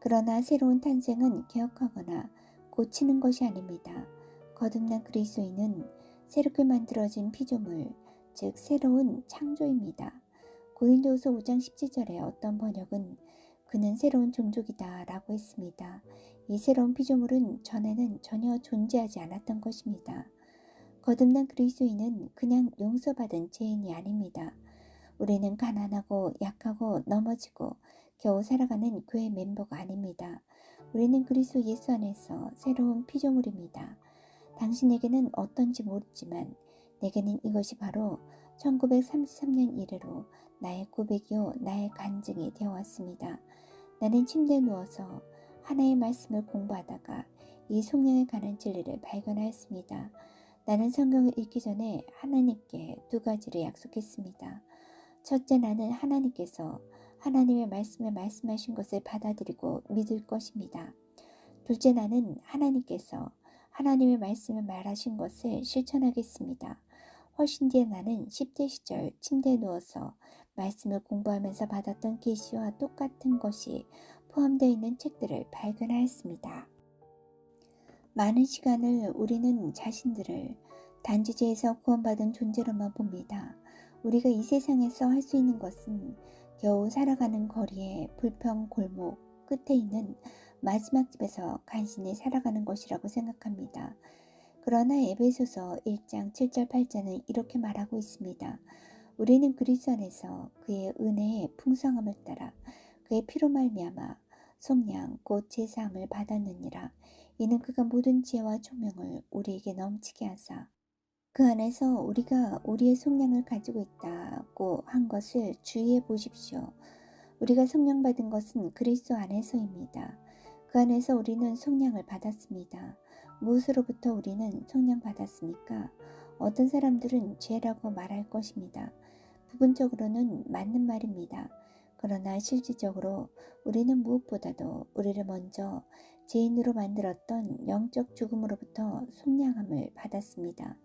그러나 새로운 탄생은 개혁하거나 고치는 것이 아닙니다. 거듭난 그리스도인은 새롭게 만들어진 피조물, 즉 새로운 창조입니다. 고린도후서 5장 17절에 어떤 번역은 그는 새로운 종족이다 라고 했습니다. 이 새로운 피조물은 전에는 전혀 존재하지 않았던 것입니다. 거듭난 그리스도인은 그냥 용서받은 죄인이 아닙니다. 우리는 가난하고 약하고 넘어지고 겨우 살아가는 교회 멤버가 아닙니다. 우리는 그리스도 예수 안에서 새로운 피조물입니다. 당신에게는 어떤지 모르지만 내게는 이것이 바로 1933년 이래로 나의 고백이요 나의 간증이 되어왔습니다. 나는 침대에 누워서 하나의 말씀을 공부하다가 이 성령에 관한 진리를 발견하였습니다. 나는 성경을 읽기 전에 하나님께 두 가지를 약속했습니다. 첫째, 나는 하나님께서 하나님의 말씀에 말씀하신 것을 받아들이고 믿을 것입니다. 둘째, 나는 하나님께서 하나님의 말씀에 말하신 것을 실천하겠습니다. 훨씬 뒤에 나는 10대 시절 침대에 누워서 말씀을 공부하면서 받았던 계시와 똑같은 것이 포함되어 있는 책들을 발견하였습니다. 많은 시간을 우리는 자신들을 단지제에서 구원받은 존재로만 봅니다. 우리가 이 세상에서 할 수 있는 것은 겨우 살아가는 거리의 불평 골목 끝에 있는 마지막 집에서 간신히 살아가는 것이라고 생각합니다. 그러나 에베소서 1장 7절 8절은 이렇게 말하고 있습니다. 우리는 그리스도 안에서 그의 은혜의 풍성함을 따라 그의 피로 말미암아 속량 곧 제사함을 받았느니라. 이는 그가 모든 지혜와 총명을 우리에게 넘치게 하사 그 안에서 우리가 우리의 속량을 가지고 있다고 한 것을 주의해 보십시오. 우리가 속량 받은 것은 그리스도 안에서입니다. 그 안에서 우리는 속량을 받았습니다. 무엇으로부터 우리는 속량 받았습니까? 어떤 사람들은 죄라고 말할 것입니다. 부분적으로는 맞는 말입니다. 그러나 실질적으로 우리는 무엇보다도 우리를 먼저 죄인으로 만들었던 영적 죽음으로부터 속량함을 받았습니다.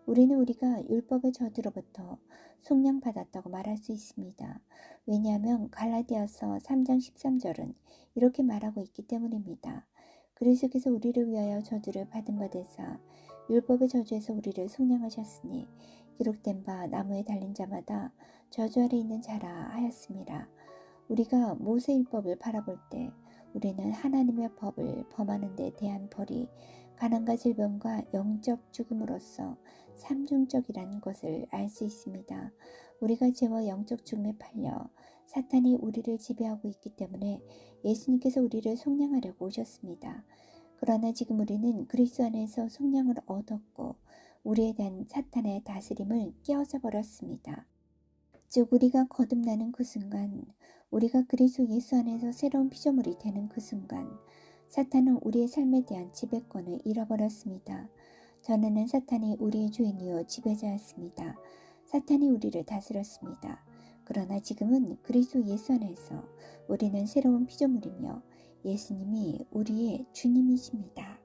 우리는 우리가 율법의 저주로부터 속량받았다고 말할 수 있습니다. 왜냐하면 갈라디아서 3장 13절은 이렇게 말하고 있기 때문입니다. 그리스도께서 우리를 위하여 저주를 받은 바 되사 율법의 저주에서 우리를 속량하셨으니 기록된 바 나무에 달린 자마다 저주 아래 있는 자라 하였습니다. 우리가 모세 율법을 바라볼 때 우리는 하나님의 법을 범하는 데 대한 벌이 가난과 질병과 영적 죽음으로써 삼중적이라는 것을 알 수 있습니다. 우리가 죄와 영적 죽음에 팔려 사탄이 우리를 지배하고 있기 때문에 예수님께서 우리를 속량하려고 오셨습니다. 그러나 지금 우리는 그리스도 안에서 속량을 얻었고 우리에 대한 사탄의 다스림을 깨어져 버렸습니다. 즉 우리가 거듭나는 그 순간, 우리가 그리스도 예수 안에서 새로운 피조물이 되는 그 순간 사탄은 우리의 삶에 대한 지배권을 잃어버렸습니다. 전에는 사탄이 우리의 주인이요 지배자였습니다. 사탄이 우리를 다스렸습니다. 그러나 지금은 그리스도 예수 안에서 우리는 새로운 피조물이며 예수님이 우리의 주님이십니다.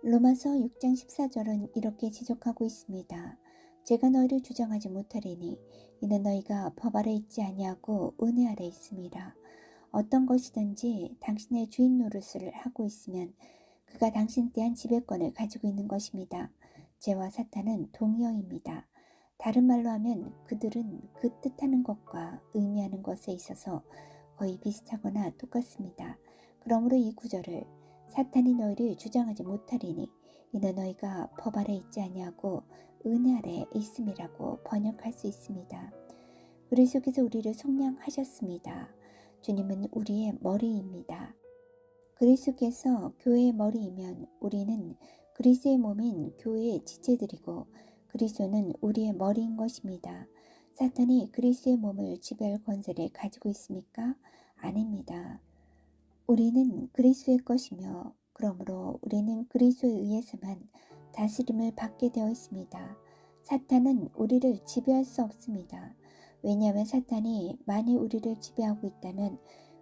로마서 6장 14절은 이렇게 지적하고 있습니다. 제가 너희를 주장하지 못하리니 이는 너희가 법 아래 있지 아니하고 은혜 아래 있음이라. 어떤 것이든지 당신의 주인 노릇을 하고 있으면 그가 당신에 대한 지배권을 가지고 있는 것입니다. 죄와 사탄은 동의어입니다. 다른 말로 하면 그들은 그 뜻하는 것과 의미하는 것에 있어서 거의 비슷하거나 똑같습니다. 그러므로 이 구절을 사탄이 너희를 주장하지 못하리니 이는 너희가 법 아래 있지 아니하고 은혜 아래 있음이라고 번역할 수 있습니다. 그리스도께서 우리를 속량하셨습니다. 주님은 우리의 머리입니다. 그리스도께서 교회의 머리이면 우리는 그리스도의 몸인 교회의 지체들이고 그리스도는 우리의 머리인 것입니다. 사탄이 그리스도의 몸을 지배할 권세를 가지고 있습니까? 아닙니다. 우리는 그리스도의 것이며 그러므로 우리는 그리스도에 의해서만 다스림을 받게 되어 있습니다. 사탄은 우리를 지배할 수 없습니다. 왜냐하면 사탄이 만일 우리를 지배하고 있다면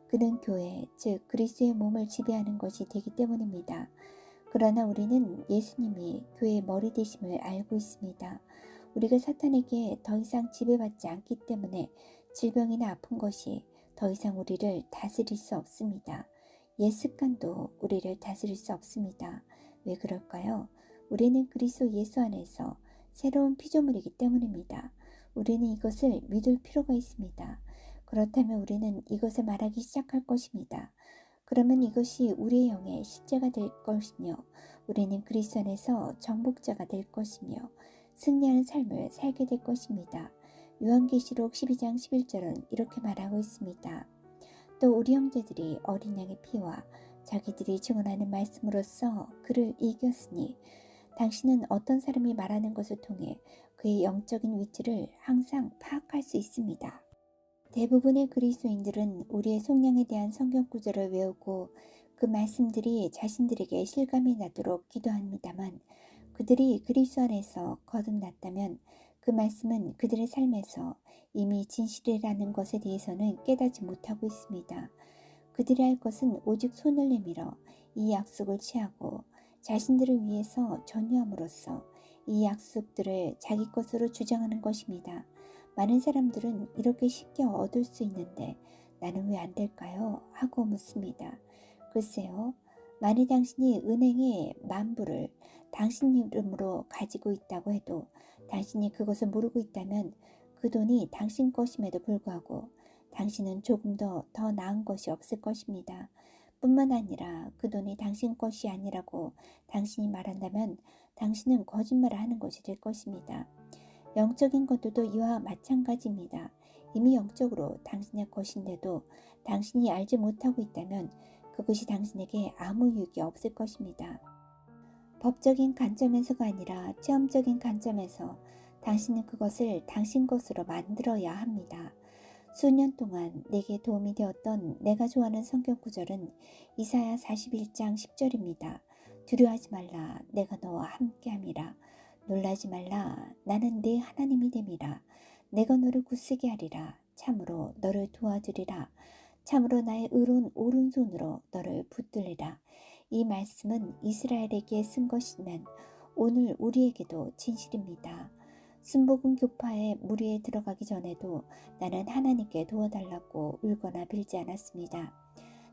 그는 교회, 즉 그리스도의 몸을 지배하는 것이 되기 때문입니다. 그러나 우리는 예수님이 교회의 머리 되심을 알고 있습니다. 우리가 사탄에게 더 이상 지배받지 않기 때문에 질병이나 아픈 것이 더 이상 우리를 다스릴 수 없습니다. 옛 습관도 우리를 다스릴 수 없습니다. 왜 그럴까요? 우리는 그리스도 예수 안에서 새로운 피조물이기 때문입니다. 우리는 이것을 믿을 필요가 있습니다. 그렇다면 우리는 이것을 말하기 시작할 것입니다. 그러면 이것이 우리의 영의 실제가 될 것이며 우리는 그리스도 안에서 정복자가 될 것이며 승리하는 삶을 살게 될 것입니다. 요한계시록 12장 11절은 이렇게 말하고 있습니다. 또 우리 형제들이 어린 양의 피와 자기들이 증언하는 말씀으로써 그를 이겼으니 당신은 어떤 사람이 말하는 것을 통해 그의 영적인 위치를 항상 파악할 수 있습니다. 대부분의 그리스도인들은 우리의 속량에 대한 성경 구절을 외우고 그 말씀들이 자신들에게 실감이 나도록 기도합니다만 그들이 그리스도 안에서 거듭났다면 그 말씀은 그들의 삶에서 이미 진실이라는 것에 대해서는 깨닫지 못하고 있습니다. 그들이 할 것은 오직 손을 내밀어 이 약속을 취하고 자신들을 위해서 전유함으로써 이 약속들을 자기 것으로 주장하는 것입니다. 많은 사람들은 이렇게 쉽게 얻을 수 있는데 나는 왜 안 될까요? 하고 묻습니다. 글쎄요. 만일 당신이 은행에 10,000불을 당신 이름으로 가지고 있다고 해도 당신이 그것을 모르고 있다면 그 돈이 당신 것임에도 불구하고 당신은 조금 더 나은 것이 없을 것입니다. 뿐만 아니라 그 돈이 당신 것이 아니라고 당신이 말한다면 당신은 거짓말을 하는 것이 될 것입니다. 영적인 것들도 이와 마찬가지입니다. 이미 영적으로 당신의 것인데도 당신이 알지 못하고 있다면 그것이 당신에게 아무 유익이 없을 것입니다. 법적인 관점에서가 아니라 체험적인 관점에서 당신은 그것을 당신 것으로 만들어야 합니다. 수년 동안 내게 도움이 되었던 내가 좋아하는 성경 구절은 이사야 41장 10절입니다. 두려워하지 말라, 내가 너와 함께함이라. 놀라지 말라, 나는 네 하나님이 됨이라. 내가 너를 굳세게 하리라. 참으로 너를 도와주리라. 참으로 나의 의로운 오른손으로 너를 붙들리라. 이 말씀은 이스라엘에게 쓴 것이면 오늘 우리에게도 진실입니다. 순복음 교파의 무리에 들어가기 전에도 나는 하나님께 도와달라고 울거나 빌지 않았습니다.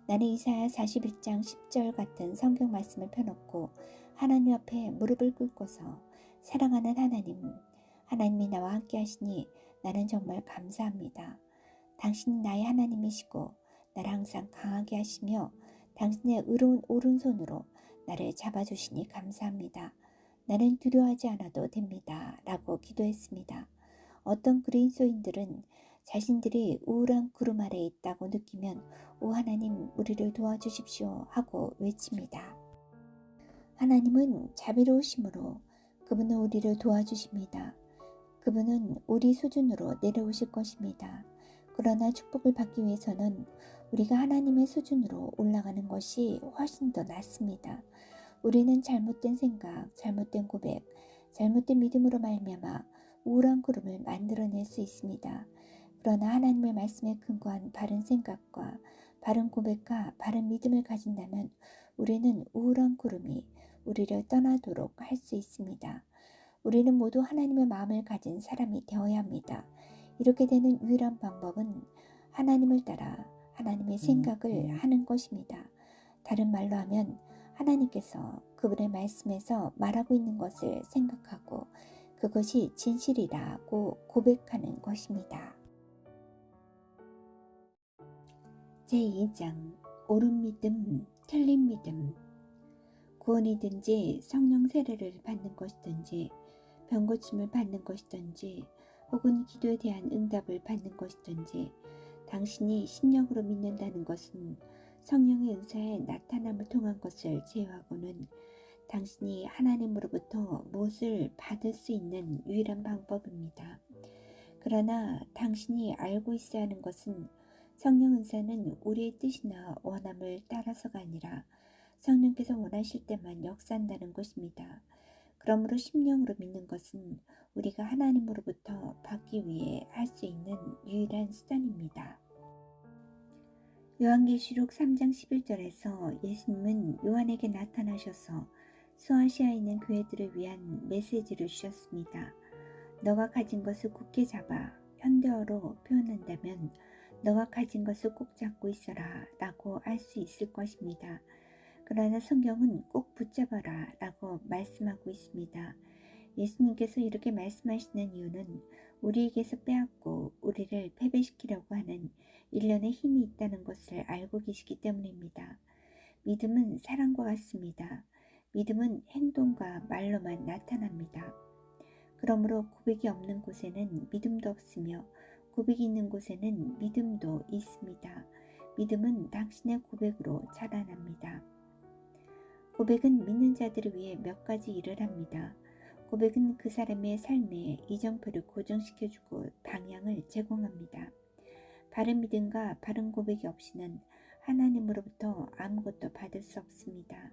나는 이사야 41장 10절 같은 성경 말씀을 펴놓고 하나님 앞에 무릎을 꿇고서 사랑하는 하나님이 나와 함께 하시니 나는 정말 감사합니다. 당신이 나의 하나님이시고 나를 항상 강하게 하시며 당신의 의로운 오른손으로 나를 잡아주시니 감사합니다. 나는 두려워하지 않아도 됩니다. 라고 기도했습니다. 어떤 그리스도인들은 자신들이 우울한 구름 아래에 있다고 느끼면 오 하나님 우리를 도와주십시오 하고 외칩니다. 하나님은 자비로우심으로 그분은 우리를 도와주십니다. 그분은 우리 수준으로 내려오실 것입니다. 그러나 축복을 받기 위해서는 우리가 하나님의 수준으로 올라가는 것이 훨씬 더 낫습니다. 우리는 잘못된 생각, 잘못된 고백, 잘못된 믿음으로 말미암아 우울한 구름을 만들어낼 수 있습니다. 그러나 하나님의 말씀에 근거한 바른 생각과 바른 고백과 바른 믿음을 가진다면 우리는 우울한 구름이 우리를 떠나도록 할 수 있습니다. 우리는 모두 하나님의 마음을 가진 사람이 되어야 합니다. 이렇게 되는 유일한 방법은 하나님을 따라 하나님의 생각을 하는 것입니다. 다른 말로 하면 하나님께서 그분의 말씀에서 말하고 있는 것을 생각하고 그것이 진실이라고 고백하는 것입니다. 제2장 옳은 믿음, 틀린 믿음. 구원이든지 성령 세례를 받는 것이든지 병고침을 받는 것이든지 혹은 기도에 대한 응답을 받는 것이든지 당신이 심령으로 믿는다는 것은 성령의 은사의 나타남을 통한 것을 제외하고는 당신이 하나님으로부터 무엇을 받을 수 있는 유일한 방법입니다. 그러나 당신이 알고 있어야 하는 것은 성령 은사는 우리의 뜻이나 원함을 따라서가 아니라 성령께서 원하실 때만 역사한다는 것입니다. 그러므로 심령으로 믿는 것은 우리가 하나님으로부터 받기 위해 할 수 있는 유일한 수단입니다. 요한계시록 3장 11절에서 예수님은 요한에게 나타나셔서 수아시아에 있는 교회들을 위한 메시지를 주셨습니다. 너가 가진 것을 굳게 잡아, 현대어로 표현한다면 너가 가진 것을 꼭 잡고 있어라 라고 할 수 있을 것입니다. 그러나 성경은 꼭 붙잡아라 라고 말씀하고 있습니다. 예수님께서 이렇게 말씀하시는 이유는 우리에게서 빼앗고 우리를 패배시키려고 하는 일련의 힘이 있다는 것을 알고 계시기 때문입니다. 믿음은 사랑과 같습니다. 믿음은 행동과 말로만 나타납니다. 그러므로 고백이 없는 곳에는 믿음도 없으며 고백이 있는 곳에는 믿음도 있습니다. 믿음은 당신의 고백으로 자라납니다. 고백은 믿는 자들을 위해 몇 가지 일을 합니다. 고백은 그 사람의 삶에 이정표를 고정시켜주고 방향을 제공합니다. 바른 믿음과 바른 고백이 없이는 하나님으로부터 아무것도 받을 수 없습니다.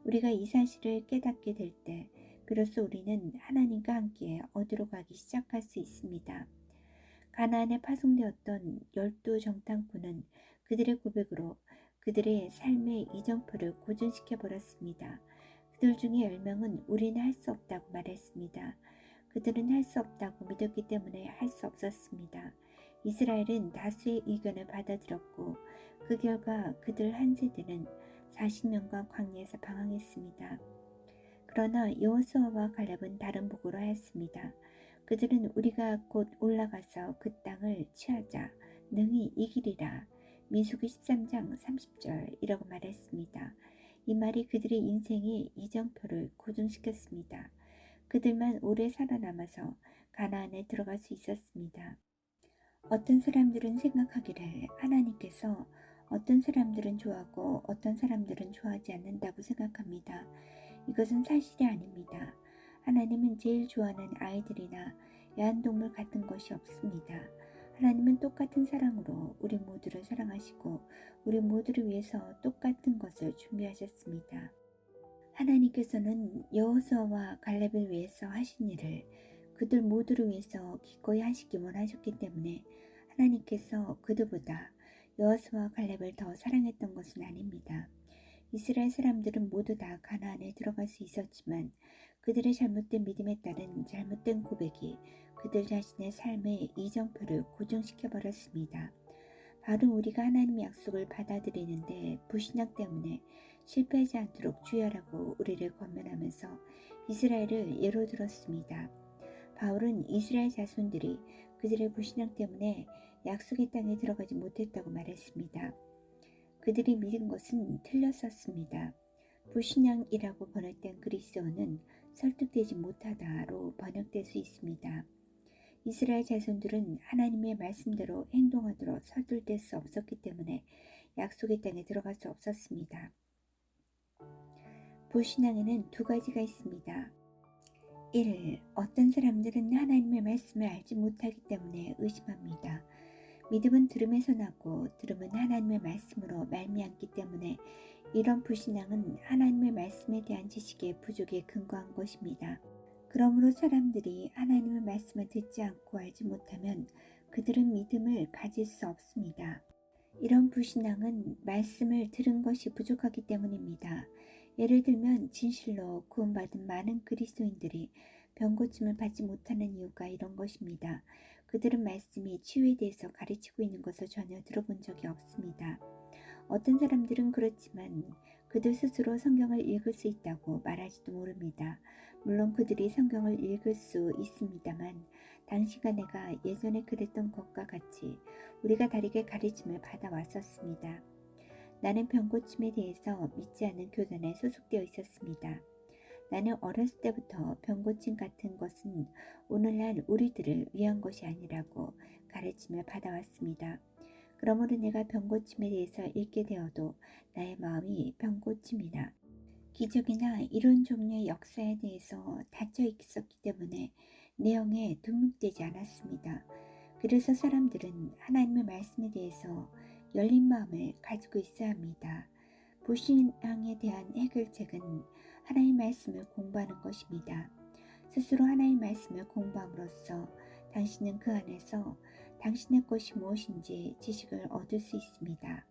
우리가 이 사실을 깨닫게 될 때 비로소 우리는 하나님과 함께 어디로 가기 시작할 수 있습니다. 가나안에 파송되었던 12 정탐꾼은 그들의 고백으로 그들의 삶의 이정표를 고정시켜버렸습니다. 그들 중에 10명은 우리는 할 수 없다고 말했습니다. 그들은 할 수 없다고 믿었기 때문에 할 수 없었습니다. 이스라엘은 다수의 의견을 받아들였고 그 결과 그들 한 세대는 40년간 광야에서 방황했습니다. 그러나 여호수아와 갈렙은 다른 보고를 하였습니다. 그들은 우리가 곧 올라가서 그 땅을 취하자 능히 이기리라. 민수기 13장 30절이라고 말했습니다. 이 말이 그들의 인생의 이정표를 고정시켰습니다. 그들만 오래 살아남아서 가나안에 들어갈 수 있었습니다. 어떤 사람들은 생각하기를 하나님께서 어떤 사람들은 좋아하고 어떤 사람들은 좋아하지 않는다고 생각합니다. 이것은 사실이 아닙니다. 하나님은 제일 좋아하는 아이들이나 애완동물 같은 것이 없습니다. 하나님은 똑같은 사랑으로 우리 모두를 사랑하시고 우리 모두를 위해서 똑같은 것을 준비하셨습니다. 하나님께서는 여호수아와 갈렙을 위해서 하신 일을 그들 모두를 위해서 기꺼이 하시기 원하셨기 때문에 하나님께서 그들보다 여호수아와 갈렙을 더 사랑했던 것은 아닙니다. 이스라엘 사람들은 모두 다 가나안에 들어갈 수 있었지만 그들의 잘못된 믿음에 따른 잘못된 고백이 그들 자신의 삶의 이정표를 고정시켜버렸습니다. 바울은 우리가 하나님의 약속을 받아들이는데 불신앙 때문에 실패하지 않도록 주의하라고 우리를 권면하면서 이스라엘을 예로 들었습니다. 바울은 이스라엘 자손들이 그들의 불신앙 때문에 약속의 땅에 들어가지 못했다고 말했습니다. 그들이 믿은 것은 틀렸었습니다. 불신앙이라고 번역된 그리스어는 설득되지 못하다로 번역될 수 있습니다. 이스라엘 자손들은 하나님의 말씀대로 행동하도록 설득될 수 없었기 때문에 약속의 땅에 들어갈 수 없었습니다. 불신앙에는 두 가지가 있습니다. 1. 어떤 사람들은 하나님의 말씀을 알지 못하기 때문에 의심합니다. 믿음은 들음에서 나고 들음은 하나님의 말씀으로 말미암기 때문에 이런 불신앙은 하나님의 말씀에 대한 지식의 부족에 근거한 것입니다. 그러므로 사람들이 하나님의 말씀을 듣지 않고 알지 못하면 그들은 믿음을 가질 수 없습니다. 이런 불신앙은 말씀을 들은 것이 부족하기 때문입니다. 예를 들면 진실로 구원받은 많은 그리스도인들이 병고침을 받지 못하는 이유가 이런 것입니다. 그들은 말씀이 치유에 대해서 가르치고 있는 것을 전혀 들어본 적이 없습니다. 어떤 사람들은 그렇지만 그들 스스로 성경을 읽을 수 있다고 말할지도 모릅니다. 물론 그들이 성경을 읽을 수 있습니다만 당신과 내가 예전에 그랬던 것과 같이 우리가 다르게 가르침을 받아왔었습니다. 나는 병고침에 대해서 믿지 않는 교단에 소속되어 있었습니다. 나는 어렸을 때부터 병고침 같은 것은 오늘날 우리들을 위한 것이 아니라고 가르침을 받아왔습니다. 그러므로 내가 병고침에 대해서 읽게 되어도 나의 마음이 병고침이나 기적이나 이런 종류의 역사에 대해서 닫혀 있었기 때문에 내용에 등록되지 않았습니다. 그래서 사람들은 하나님의 말씀에 대해서 열린 마음을 가지고 있어야 합니다. 불신앙에 대한 해결책은 하나님의 말씀을 공부하는 것입니다. 스스로 하나님의 말씀을 공부함으로써 당신은 그 안에서 당신의 것이 무엇인지 지식을 얻을 수 있습니다.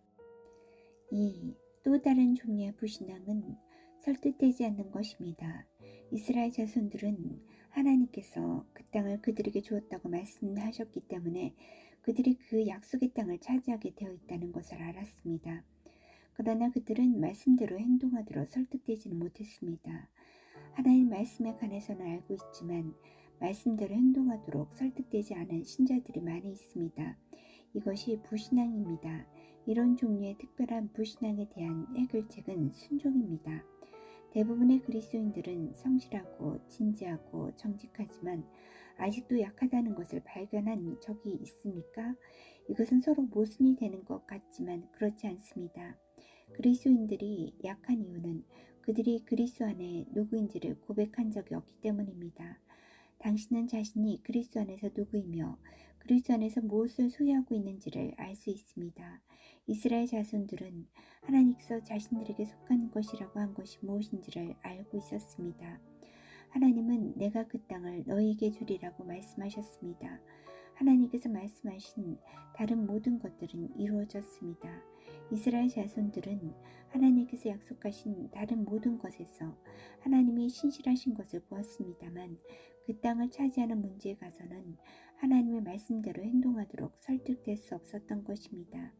2. 또 다른 종류의 불신앙은 설득되지 않는 것입니다. 이스라엘 자손들은 하나님께서 그 땅을 그들에게 주었다고 말씀하셨기 때문에 그들이 그 약속의 땅을 차지하게 되어 있다는 것을 알았습니다. 그러나 그들은 말씀대로 행동하도록 설득되지는 못했습니다. 하나님 말씀에 관해서는 알고 있지만 말씀대로 행동하도록 설득되지 않은 신자들이 많이 있습니다. 이것이 불신앙입니다. 이런 종류의 특별한 불신앙에 대한 해결책은 순종입니다. 대부분의 그리스도인들은 성실하고 진지하고 정직하지만 아직도 약하다는 것을 발견한 적이 있습니까? 이것은 서로 모순이 되는 것 같지만 그렇지 않습니다. 그리스도인들이 약한 이유는 그들이 그리스도 안에 누구인지를 고백한 적이 없기 때문입니다. 당신은 자신이 그리스도 안에서 누구이며 그리스도 안에서 무엇을 소유하고 있는지를 알 수 있습니다. 이스라엘 자손들은 하나님께서 자신들에게 속한 것이라고 한 것이 무엇인지를 알고 있었습니다. 하나님은 내가 그 땅을 너희에게 주리라고 말씀하셨습니다. 하나님께서 말씀하신 다른 모든 것들은 이루어졌습니다. 이스라엘 자손들은 하나님께서 약속하신 다른 모든 것에서 하나님이 신실하신 것을 보았습니다만 그 땅을 차지하는 문제에 가서는 하나님의 말씀대로 행동하도록 설득될 수 없었던 것입니다.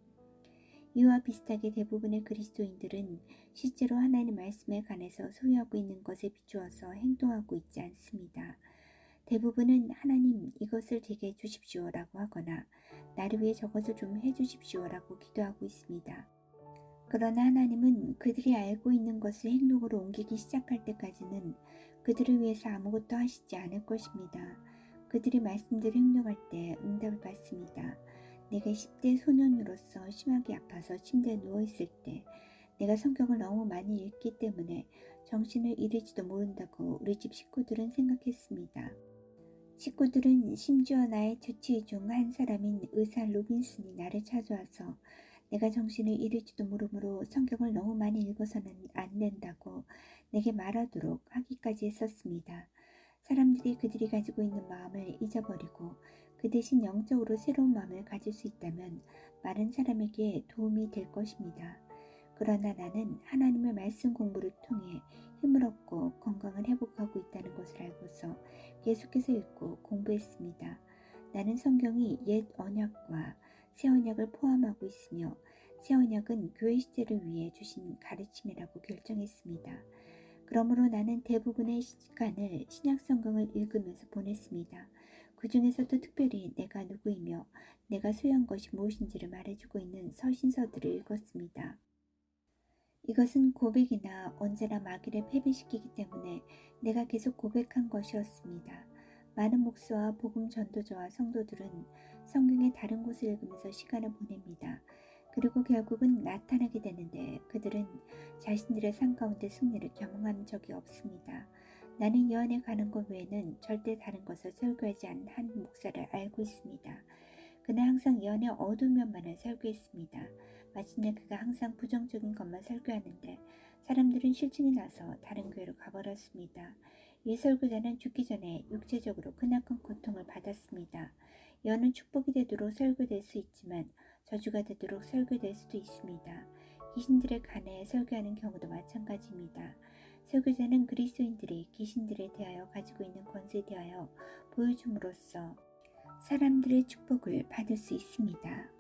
이와 비슷하게 대부분의 그리스도인들은 실제로 하나님의 말씀에 관해서 소유하고 있는 것에 비추어서 행동하고 있지 않습니다. 대부분은 하나님 이것을 제게 주십시오라고 하거나 나를 위해 저것을 좀 해주십시오라고 기도하고 있습니다. 그러나 하나님은 그들이 알고 있는 것을 행동으로 옮기기 시작할 때까지는 그들을 위해서 아무것도 하시지 않을 것입니다. 그들이 말씀대로 행동할 때 응답을 받습니다. 내가 10대 소년으로서 심하게 아파서 침대에 누워있을 때 내가 성경을 너무 많이 읽기 때문에 정신을 잃을지도 모른다고 우리 집 식구들은 생각했습니다. 식구들은 심지어 나의 주치의 중 한 사람인 의사 로빈슨이 나를 찾아와서 내가 정신을 잃을지도 모르므로 성경을 너무 많이 읽어서는 안 된다고 내게 말하도록 하기까지 했었습니다. 사람들이 그들이 가지고 있는 마음을 잊어버리고 그 대신 영적으로 새로운 마음을 가질 수 있다면 많은 사람에게 도움이 될 것입니다. 그러나 나는 하나님의 말씀 공부를 통해 힘을 얻고 건강을 회복하고 있다는 것을 알고서 계속해서 읽고 공부했습니다. 나는 성경이 옛 언약과 새 언약을 포함하고 있으며 새 언약은 교회 시대를 위해 주신 가르침이라고 결정했습니다. 그러므로 나는 대부분의 시간을 신약 성경을 읽으면서 보냈습니다. 그 중에서도 특별히 내가 누구이며 내가 소유한 것이 무엇인지를 말해주고 있는 서신서들을 읽었습니다. 이것은 고백이나 언제나 마귀를 패배시키기 때문에 내가 계속 고백한 것이었습니다. 많은 목사와 복음 전도자와 성도들은 성경의 다른 곳을 읽으면서 시간을 보냅니다. 그리고 결국은 나타나게 되는데 그들은 자신들의 삶 가운데 승리를 경험한 적이 없습니다. 나는 이 안에 가는 것 외에는 절대 다른 것을 설교하지 않은 한 목사를 알고 있습니다. 그는 항상 이 안의 어두운 면만을 설교했습니다. 마침내 그가 항상 부정적인 것만 설교하는데 사람들은 실증이 나서 다른 교회로 가버렸습니다. 이 설교자는 죽기 전에 육체적으로 크나큰 고통을 받았습니다. 여는 축복이 되도록 설교될 수 있지만 저주가 되도록 설교될 수도 있습니다. 귀신들에 관해 설교하는 경우도 마찬가지입니다. 설교자는 그리스도인들이 귀신들에 대하여 가지고 있는 권세에 대하여 보여줌으로써 사람들의 축복을 받을 수 있습니다.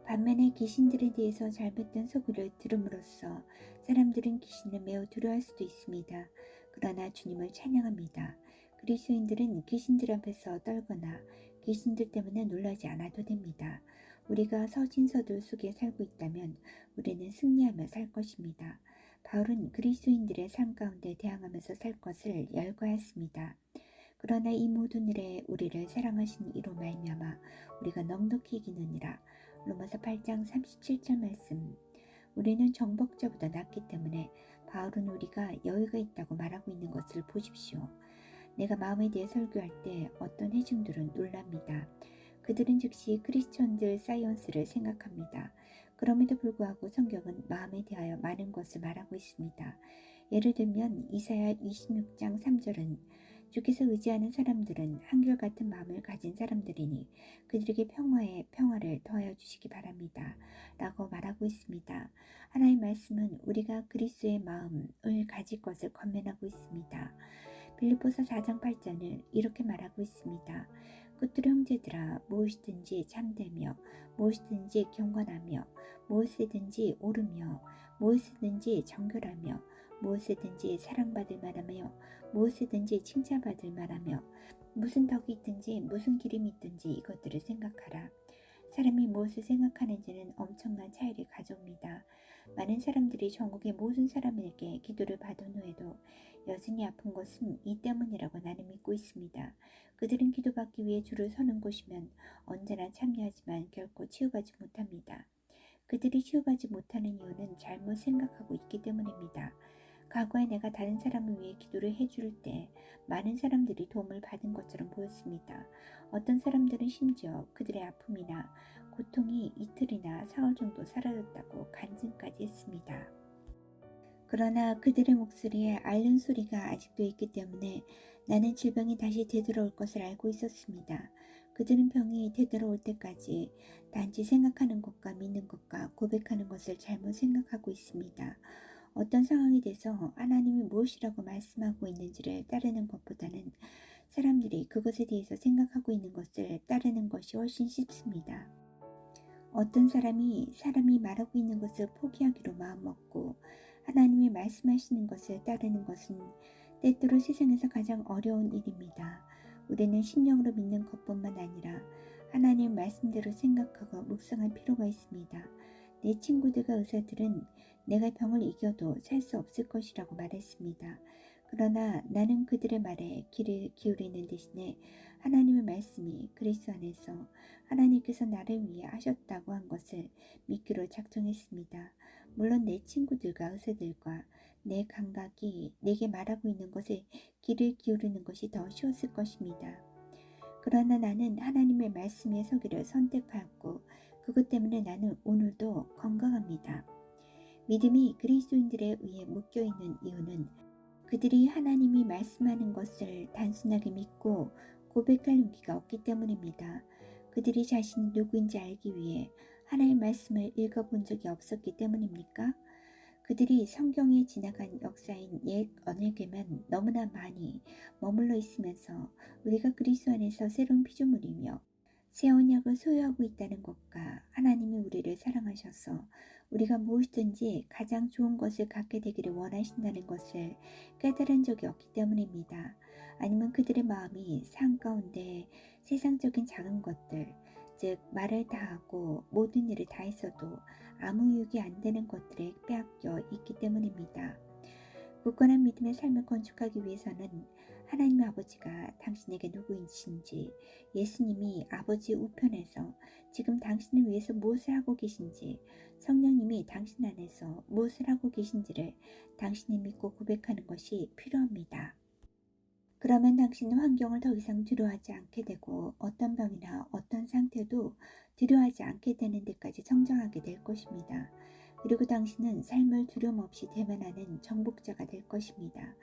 반면에 귀신들에 대해서 잘못된 소리를 들음으로써 사람들은 귀신을 매우 두려워할 수도 있습니다. 그러나 주님을 찬양합니다. 그리스도인들은 귀신들 앞에서 떨거나 귀신들 때문에 놀라지 않아도 됩니다. 우리가 서신서들 속에 살고 있다면 우리는 승리하며 살 것입니다. 바울은 그리스도인들의 삶 가운데 대항하면서 살 것을 열거했습니다. 그러나 이 모든 일에 우리를 사랑하신 이로 말미암아 우리가 넉넉히 이기느니라. 로마서 8장 37절 말씀. 우리는 정복자보다 낫기 때문에 바울은 우리가 여유가 있다고 말하고 있는 것을 보십시오. 내가 마음에 대해 설교할 때 어떤 회중들은 놀랍니다. 그들은 즉시 크리스천들 사이언스를 생각합니다. 그럼에도 불구하고 성경은 마음에 대하여 많은 것을 말하고 있습니다. 예를 들면 이사야 26장 3절은 주께서 의지하는 사람들은 한결같은 마음을 가진 사람들이니 그들에게 평화를 더하여 주시기 바랍니다. 라고 말하고 있습니다. 하나님의 말씀은 우리가 그리스도의 마음을 가질 것을 권면하고 있습니다. 빌립보서 4장 8절을 이렇게 말하고 있습니다. 끝으로 형제들아 무엇이든지 참되며 무엇이든지 경건하며 무엇이든지 옳으며 무엇이든지 정결하며 무엇이든지 사랑받을 만하며 무엇이든지 칭찬받을 만하며 무슨 덕이 있든지 무슨 기름이 있든지 이것들을 생각하라. 사람이 무엇을 생각하는지는 엄청난 차이를 가져옵니다. 많은 사람들이 전국의 모든 사람에게 기도를 받은 후에도 여전히 아픈 것은 이 때문이라고 나는 믿고 있습니다. 그들은 기도받기 위해 줄을 서는 곳이면 언제나 참여하지만 결코 치유받지 못합니다. 그들이 치유받지 못하는 이유는 잘못 생각하고 있기 때문입니다. 과거에 내가 다른 사람을 위해 기도를 해줄 때 많은 사람들이 도움을 받은 것처럼 보였습니다. 어떤 사람들은 심지어 그들의 아픔이나 고통이 이틀이나 사흘 정도 사라졌다고 간증까지 했습니다. 그러나 그들의 목소리에 앓는 소리가 아직도 있기 때문에 나는 질병이 다시 되돌아올 것을 알고 있었습니다. 그들은 병이 되돌아올 때까지 단지 생각하는 것과 믿는 것과 고백하는 것을 잘못 생각하고 있습니다. 어떤 상황에 대해서 하나님이 무엇이라고 말씀하고 있는지를 따르는 것보다는 사람들이 그것에 대해서 생각하고 있는 것을 따르는 것이 훨씬 쉽습니다. 어떤 사람이 말하고 있는 것을 포기하기로 마음먹고 하나님이 말씀하시는 것을 따르는 것은 때때로 세상에서 가장 어려운 일입니다. 우리는 심령으로 믿는 것뿐만 아니라 하나님의 말씀대로 생각하고 묵상할 필요가 있습니다. 내 친구들과 의사들은 내가 병을 이겨도 살 수 없을 것이라고 말했습니다. 그러나 나는 그들의 말에 귀를 기울이는 대신에 하나님의 말씀이 그리스도 안에서 하나님께서 나를 위해 하셨다고 한 것을 믿기로 작정했습니다. 물론 내 친구들과 의사들과 내 감각이 내게 말하고 있는 것에 귀를 기울이는 것이 더 쉬웠을 것입니다. 그러나 나는 하나님의 말씀에 서기를 선택하였고 그것 때문에 나는 오늘도 건강합니다. 믿음이 그리스도인들에 의해 묶여있는 이유는 그들이 하나님이 말씀하는 것을 단순하게 믿고 고백할 용기가 없기 때문입니다. 그들이 자신이 누구인지 알기 위해 하나님의 말씀을 읽어본 적이 없었기 때문입니까? 그들이 성경에 지나간 역사인 옛 언약에만 너무나 많이 머물러 있으면서 우리가 그리스도 안에서 새로운 피조물이며 새 언약을 소유하고 있다는 것과 하나님이 우리를 사랑하셔서 우리가 무엇이든지 가장 좋은 것을 갖게 되기를 원하신다는 것을 깨달은 적이 없기 때문입니다. 아니면 그들의 마음이 삶 가운데 세상적인 작은 것들, 즉 말을 다하고 모든 일을 다했어도 아무 유익이 안 되는 것들에 빼앗겨 있기 때문입니다. 굳건한 믿음의 삶을 건축하기 위해서는 하나님 아버지가 당신에게 누구이신지, 예수님이 아버지 우편에서 지금 당신을 위해서 무엇을 하고 계신지, 성령님이 당신 안에서 무엇을 하고 계신지를 당신이 믿고 고백하는 것이 필요합니다. 그러면 당신은 환경을 더 이상 두려워하지 않게 되고 어떤 병이나 어떤 상태도 두려워하지 않게 되는 데까지 성장하게 될 것입니다. 그리고 당신은 삶을 두려움 없이 대면하는 정복자가 될 것입니다.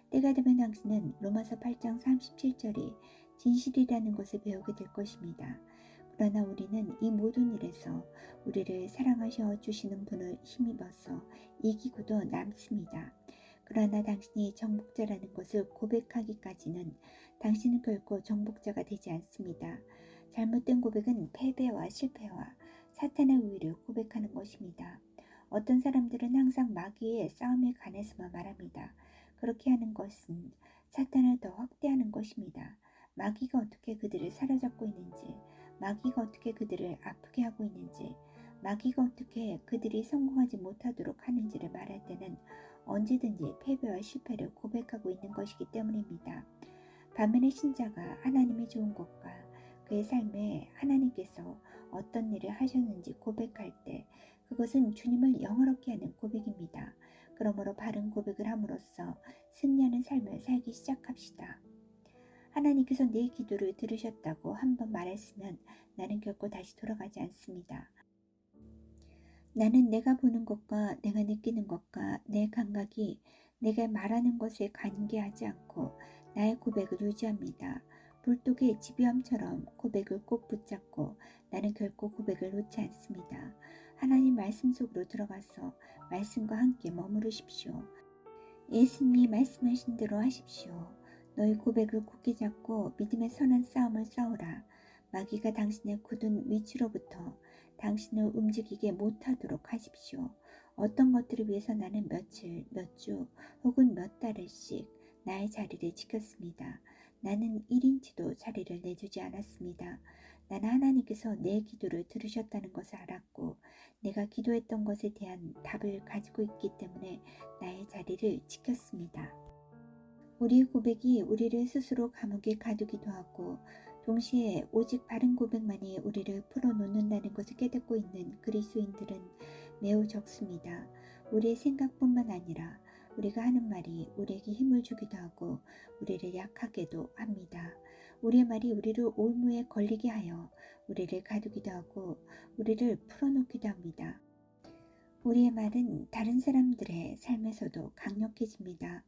때가 되면 당신은 로마서 8장 37절이 진실이라는 것을 배우게 될 것입니다. 그러나 우리는 이 모든 일에서 우리를 사랑하셔 주시는 분을 힘입어서 이기고도 남습니다. 그러나 당신이 정복자라는 것을 고백하기까지는 당신은 결코 정복자가 되지 않습니다. 잘못된 고백은 패배와 실패와 사탄의 우위를 고백하는 것입니다. 어떤 사람들은 항상 마귀의 싸움에 관해서만 말합니다. 그렇게 하는 것은 사탄을 더 확대하는 것입니다. 마귀가 어떻게 그들을 사로잡고 있는지, 마귀가 어떻게 그들을 아프게 하고 있는지, 마귀가 어떻게 그들이 성공하지 못하도록 하는지를 말할 때는 언제든지 패배와 실패를 고백하고 있는 것이기 때문입니다. 반면에 신자가 하나님의 좋은 것과 그의 삶에 하나님께서 어떤 일을 하셨는지 고백할 때 그것은 주님을 영화롭게 하는 고백입니다. 그러므로 바른 고백을 함으로써 승리하는 삶을 살기 시작합시다. 하나님께서 내 기도를 들으셨다고 한번 말했으면 나는 결코 다시 돌아가지 않습니다. 나는 내가 보는 것과 내가 느끼는 것과 내 감각이 내가 말하는 것에 관계하지 않고 나의 고백을 유지합니다. 불독의 지비함처럼 고백을 꼭 붙잡고 나는 결코 고백을 놓지 않습니다. 하나님 말씀 속으로 들어가서 말씀과 함께 머무르십시오. 예수님이 말씀하신 대로 하십시오. 너희 고백을 굳게 잡고 믿음의 선한 싸움을 싸우라. 마귀가 당신의 굳은 위치로부터 당신을 움직이게 못하도록 하십시오. 어떤 것들을 위해서 나는 며칠, 몇 주 혹은 몇 달을씩 나의 자리를 지켰습니다. 나는 1인치도 자리를 내주지 않았습니다. 나는 하나님께서 내 기도를 들으셨다는 것을 알았고 내가 기도했던 것에 대한 답을 가지고 있기 때문에 나의 자리를 지켰습니다. 우리의 고백이 우리를 스스로 감옥에 가두기도 하고 동시에 오직 바른 고백만이 우리를 풀어놓는다는 것을 깨닫고 있는 그리스도인들은 매우 적습니다. 우리의 생각뿐만 아니라 우리가 하는 말이 우리에게 힘을 주기도 하고 우리를 약하게도 합니다. 우리의 말이 우리를 올무에 걸리게 하여 우리를 가두기도 하고 우리를 풀어놓기도 합니다. 우리의 말은 다른 사람들의 삶에서도 강력해집니다.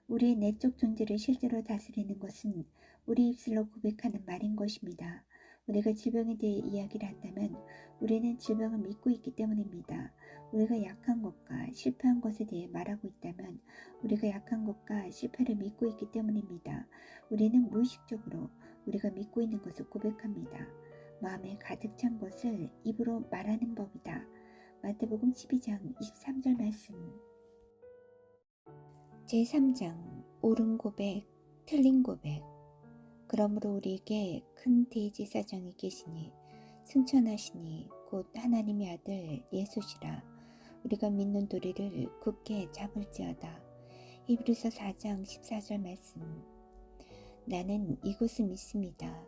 우리의 내적 존재를 실제로 다스리는 것은 우리 입술로 고백하는 말인 것입니다. 우리가 질병에 대해 이야기를 한다면 우리는 질병을 믿고 있기 때문입니다. 우리가 약한 것과 실패한 것에 대해 말하고 있다면 우리가 약한 것과 실패를 믿고 있기 때문입니다. 우리는 무의식적으로 우리가 믿고 있는 것을 고백합니다. 마음에 가득 찬 것을 입으로 말하는 법이다. 마태복음 12장 23절 말씀. 제3장 옳은 고백, 틀린 고백. 그러므로 우리에게 큰 대제사장이 계시니 승천하시니 곧 하나님의 아들 예수시라. 우리가 믿는 도리를 굳게 잡을지어다. 히브리서 4장 14절 말씀. 나는 이것을 믿습니다.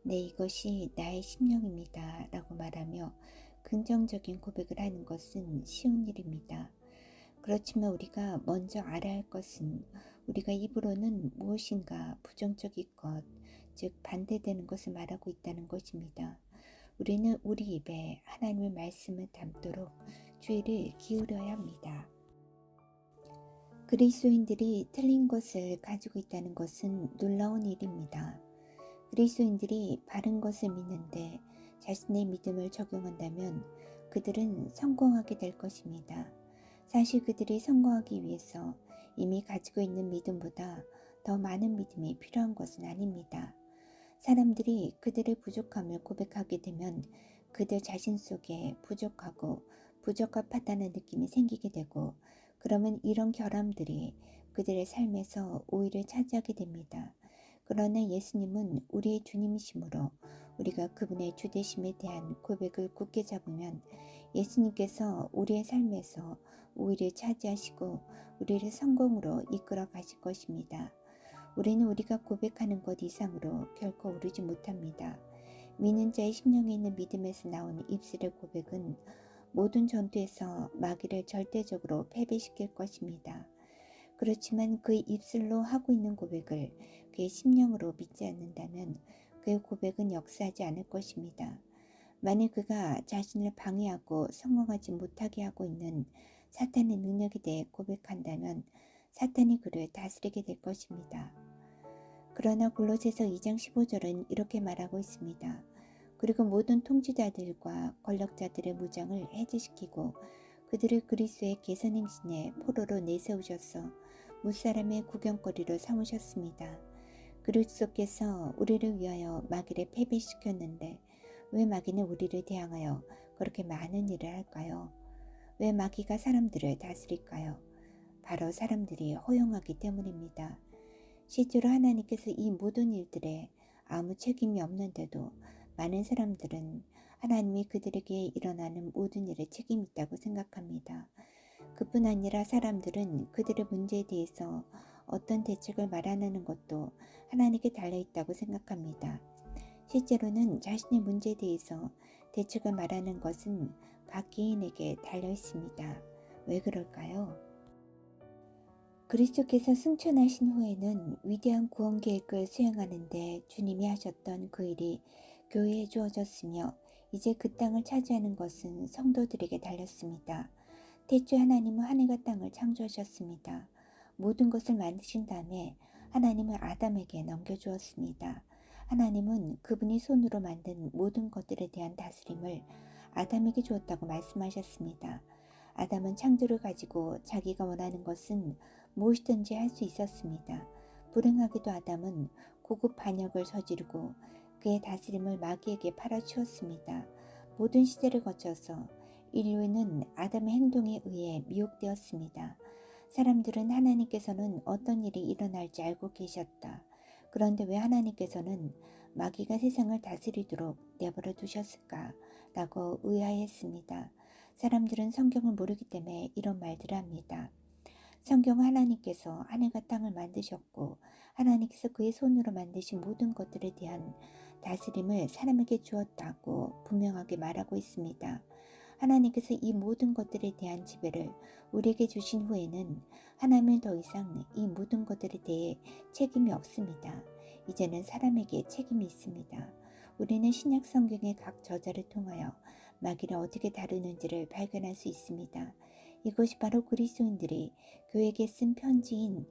네, 이것이 나의 심령입니다. 라고 말하며 긍정적인 고백을 하는 것은 쉬운 일입니다. 그렇지만 우리가 먼저 알아야 할 것은 우리가 입으로는 무엇인가 부정적인 것, 즉 반대되는 것을 말하고 있다는 것입니다. 우리는 우리 입에 하나님의 말씀을 담도록 주의를 기울여야 합니다. 그리스도인들이 틀린 것을 가지고 있다는 것은 놀라운 일입니다. 그리스도인들이 바른 것을 믿는데 자신의 믿음을 적용한다면 그들은 성공하게 될 것입니다. 사실 그들이 성공하기 위해서 이미 가지고 있는 믿음보다 더 많은 믿음이 필요한 것은 아닙니다. 사람들이 그들의 부족함을 고백하게 되면 그들 자신 속에 부족하고 부적합하다는 느낌이 생기게 되고, 그러면 이런 결함들이 그들의 삶에서 오히려 차지하게 됩니다. 그러나 예수님은 우리의 주님이시므로 우리가 그분의 주되심에 대한 고백을 굳게 잡으면 예수님께서 우리의 삶에서 오히려 차지하시고 우리를 성공으로 이끌어 가실 것입니다. 우리는 우리가 고백하는 것 이상으로 결코 오르지 못합니다. 믿는 자의 심령에 있는 믿음에서 나오는 입술의 고백은 모든 전투에서 마귀를 절대적으로 패배시킬 것입니다. 그렇지만 그의 입술로 하고 있는 고백을 그의 심령으로 믿지 않는다면 그의 고백은 역사하지 않을 것입니다. 만일 그가 자신을 방해하고 성공하지 못하게 하고 있는 사탄의 능력에 대해 고백한다면 사탄이 그를 다스리게 될 것입니다. 그러나 골로새서 2장 15절은 이렇게 말하고 있습니다. 그리고 모든 통치자들과 권력자들의 무장을 해제시키고 그들을 그리스도의 개선행신의 포로로 내세우셔서 무사람의 구경거리로 삼으셨습니다. 그리스도께서 우리를 위하여 마귀를 패배시켰는데 왜 마귀는 우리를 대항하여 그렇게 많은 일을 할까요? 왜 마귀가 사람들을 다스릴까요? 바로 사람들이 허용하기 때문입니다. 실제로 하나님께서 이 모든 일들에 아무 책임이 없는데도 많은 사람들은 하나님이 그들에게 일어나는 모든 일에 책임이 있다고 생각합니다. 그뿐 아니라 사람들은 그들의 문제에 대해서 어떤 대책을 마련하는 것도 하나님께 달려있다고 생각합니다. 실제로는 자신의 문제에 대해서 대책을 말하는 것은 각 개인에게 달려있습니다. 왜 그럴까요? 그리스도께서 승천하신 후에는 위대한 구원 계획을 수행하는 데 주님이 하셨던 그 일이 교회에 주어졌으며 이제 그 땅을 차지하는 것은 성도들에게 달렸습니다. 태초에 하나님은 하늘과 땅을 창조하셨습니다. 모든 것을 만드신 다음에 하나님은 아담에게 넘겨주었습니다. 하나님은 그분이 손으로 만든 모든 것들에 대한 다스림을 아담에게 주었다고 말씀하셨습니다. 아담은 창조를 가지고 자기가 원하는 것은 무엇이든지 할 수 있었습니다. 불행하게도 아담은 고급 반역을 저지르고 그의 다스림을 마귀에게 팔아치웠습니다. 모든 시대를 거쳐서 인류는 아담의 행동에 의해 미혹되었습니다. 사람들은 하나님께서는 어떤 일이 일어날지 알고 계셨다. 그런데 왜 하나님께서는 마귀가 세상을 다스리도록 내버려 두셨을까? 라고 의아해했습니다. 사람들은 성경을 모르기 때문에 이런 말들을 합니다. 성경은 하나님께서 하늘과 땅을 만드셨고 하나님께서 그의 손으로 만드신 모든 것들에 대한 다스림을 사람에게 주었다고 분명하게 말하고 있습니다. 하나님께서 이 모든 것들에 대한 지배를 우리에게 주신 후에는 하나님은 더 이상 이 모든 것들에 대해 책임이 없습니다. 이제는 사람에게 책임이 있습니다. 우리는 신약 성경의 각 저자를 통하여 마귀를 어떻게 다루는지를 발견할 수 있습니다. 이것이 바로 그리스도인들이 교회에게 쓴 편지인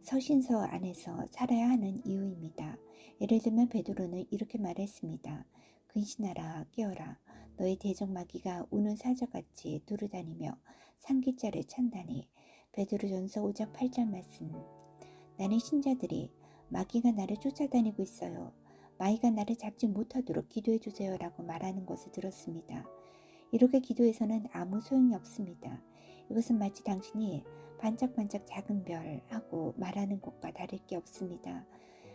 서신서 안에서 살아야 하는 이유입니다. 예를 들면 베드로는 이렇게 말했습니다. 근신하라 깨어라 너의 대적 마귀가 우는 사자같이 두루다니며 산기자를 찬다니. 베드로전서 5장 8절 말씀. 나는 신자들이 마귀가 나를 쫓아다니고 있어요. 마귀가 나를 잡지 못하도록 기도해 주세요 라고 말하는 것을 들었습니다. 이렇게 기도해서는 아무 소용이 없습니다. 이것은 마치 당신이 반짝반짝 작은 별하고 말하는 것과 다를 게 없습니다.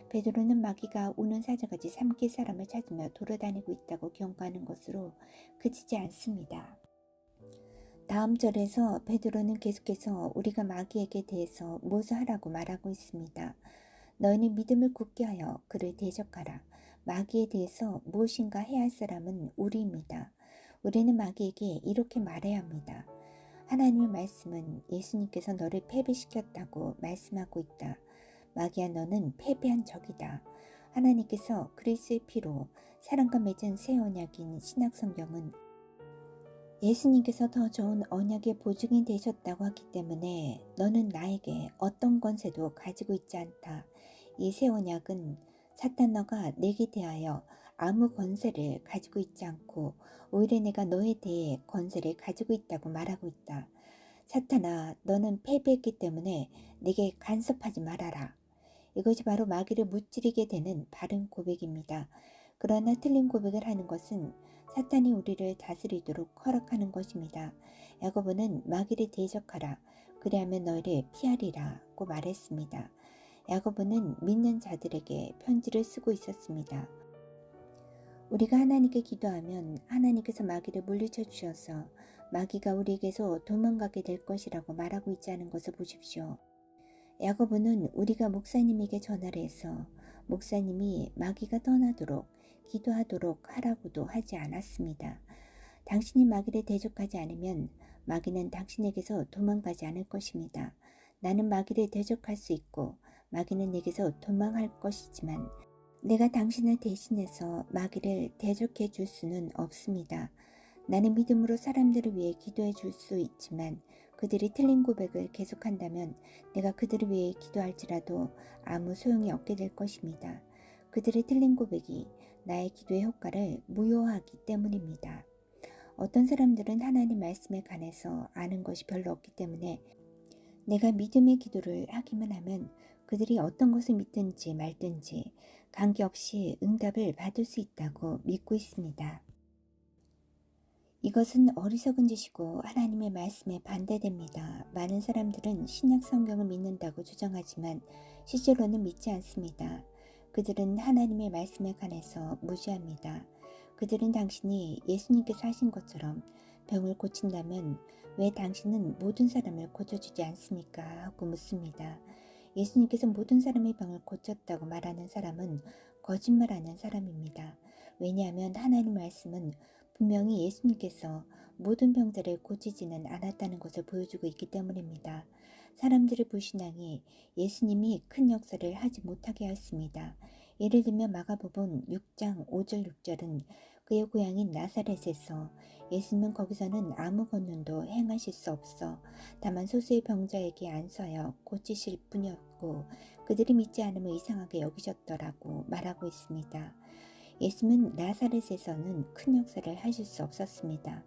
베드로는 마귀가 우는 사자같이 삼킬 사람을 찾으며 돌아다니고 있다고 경고하는 것으로 그치지 않습니다. 다음 절에서 베드로는 계속해서 우리가 마귀에게 대해서 무엇을 하라고 말하고 있습니다. 너희는 믿음을 굳게 하여 그를 대적하라. 마귀에 대해서 무엇인가 해야 할 사람은 우리입니다. 우리는 마귀에게 이렇게 말해야 합니다. 하나님의 말씀은 예수님께서 너를 패배시켰다고 말씀하고 있다. 마귀야 너는 패배한 적이다. 하나님께서 그리스도의 피로 사랑과 맺은 새 언약인 신약성경은 예수님께서 더 좋은 언약의 보증이 되셨다고 하기 때문에 너는 나에게 어떤 권세도 가지고 있지 않다. 이 새 언약은 사탄 너가 내게 대하여 아무 권세를 가지고 있지 않고 오히려 내가 너에 대해 권세를 가지고 있다고 말하고 있다. 사탄아 너는 패배했기 때문에 내게 간섭하지 말아라. 이것이 바로 마귀를 무찌르게 되는 바른 고백입니다. 그러나 틀린 고백을 하는 것은 사탄이 우리를 다스리도록 허락하는 것입니다. 야고보는 마귀를 대적하라. 그리하면 너희를 피하리라고 말했습니다. 야고보는 믿는 자들에게 편지를 쓰고 있었습니다. 우리가 하나님께 기도하면 하나님께서 마귀를 물리쳐 주셔서 마귀가 우리에게서 도망가게 될 것이라고 말하고 있지 않은 것을 보십시오. 야고보는 우리가 목사님에게 전화를 해서 목사님이 마귀가 떠나도록 기도하도록 하라고도 하지 않았습니다. 당신이 마귀를 대적하지 않으면 마귀는 당신에게서 도망가지 않을 것입니다. 나는 마귀를 대적할 수 있고 마귀는 내게서 도망할 것이지만 내가 당신을 대신해서 마귀를 대적해 줄 수는 없습니다. 나는 믿음으로 사람들을 위해 기도해 줄 수 있지만 그들이 틀린 고백을 계속한다면 내가 그들을 위해 기도할지라도 아무 소용이 없게 될 것입니다. 그들의 틀린 고백이 나의 기도의 효과를 무효하기 때문입니다. 어떤 사람들은 하나님 말씀에 관해서 아는 것이 별로 없기 때문에 내가 믿음의 기도를 하기만 하면 그들이 어떤 것을 믿든지 말든지 관계없이 응답을 받을 수 있다고 믿고 있습니다. 이것은 어리석은 짓이고 하나님의 말씀에 반대됩니다. 많은 사람들은 신약 성경을 믿는다고 주장하지만 실제로는 믿지 않습니다. 그들은 하나님의 말씀에 관해서 무지합니다. 그들은 당신이 예수님께서 하신 것처럼 병을 고친다면 왜 당신은 모든 사람을 고쳐주지 않습니까? 하고 묻습니다. 예수님께서 모든 사람의 병을 고쳤다고 말하는 사람은 거짓말하는 사람입니다. 왜냐하면 하나님 말씀은 분명히 예수님께서 모든 병자를 고치지는 않았다는 것을 보여주고 있기 때문입니다. 사람들의 불신앙이 예수님이 큰 역사를 하지 못하게 하였습니다. 예를 들면 마가복음 6장 5절 6절은 그의 고향인 나사렛에서 예수님은 거기서는 아무 권능도 행하실 수 없어 다만 소수의 병자에게 안수하여 고치실 뿐이었고 그들이 믿지 않음을 이상하게 여기셨더라고 말하고 있습니다. 예수님은 나사렛에서는 큰 역사를 하실 수 없었습니다.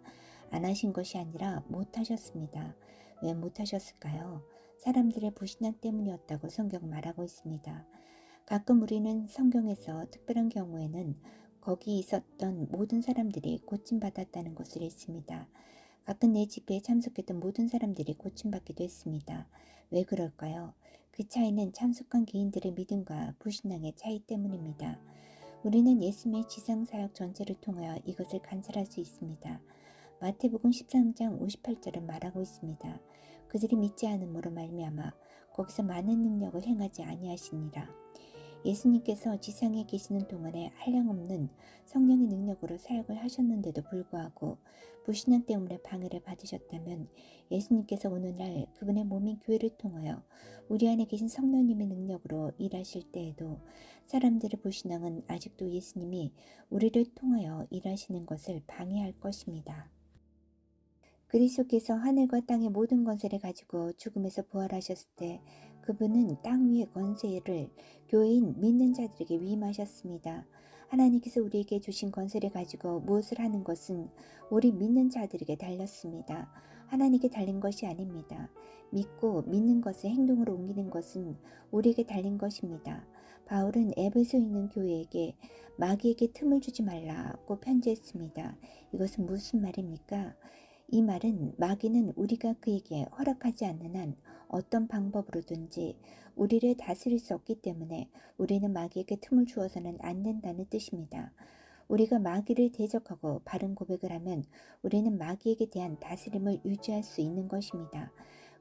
안 하신 것이 아니라 못하셨습니다. 왜 못하셨을까요? 사람들의 불신앙 때문이었다고 성경 말하고 있습니다. 가끔 우리는 성경에서 특별한 경우에는 거기 있었던 모든 사람들이 고침받았다는 것을 읽습니다. 가끔 내 집회에 참석했던 모든 사람들이 고침받기도 했습니다. 왜 그럴까요? 그 차이는 참석한 개인들의 믿음과 불신앙의 차이 때문입니다. 우리는 예수님의 지상사역 전체를 통하여 이것을 관찰할 수 있습니다. 마태복음 13장 58절은 말하고 있습니다. 그들이 믿지 않음으로 말미암아 거기서 많은 능력을 행하지 아니하시니라. 예수님께서 지상에 계시는 동안에 한량없는 성령의 능력으로 사역을 하셨는데도 불구하고 불신앙 때문에 방해를 받으셨다면 예수님께서 오늘날 그분의 몸인 교회를 통하여 우리 안에 계신 성령님의 능력으로 일하실 때에도 사람들의 불신앙은 아직도 예수님이 우리를 통하여 일하시는 것을 방해할 것입니다. 그리스도께서 하늘과 땅의 모든 권세를 가지고 죽음에서 부활하셨을 때 그분은 땅 위의 권세를 교회인 믿는 자들에게 위임하셨습니다. 하나님께서 우리에게 주신 권세를 가지고 무엇을 하는 것은 우리 믿는 자들에게 달렸습니다. 하나님께 달린 것이 아닙니다. 믿고 믿는 것을 행동으로 옮기는 것은 우리에게 달린 것입니다. 바울은 에베소에 있는 교회에게 마귀에게 틈을 주지 말라고 편지했습니다. 이것은 무슨 말입니까? 이 말은 마귀는 우리가 그에게 허락하지 않는 한 어떤 방법으로든지 우리를 다스릴 수 없기 때문에 우리는 마귀에게 틈을 주어서는 안 된다는 뜻입니다. 우리가 마귀를 대적하고 바른 고백을 하면 우리는 마귀에게 대한 다스림을 유지할 수 있는 것입니다.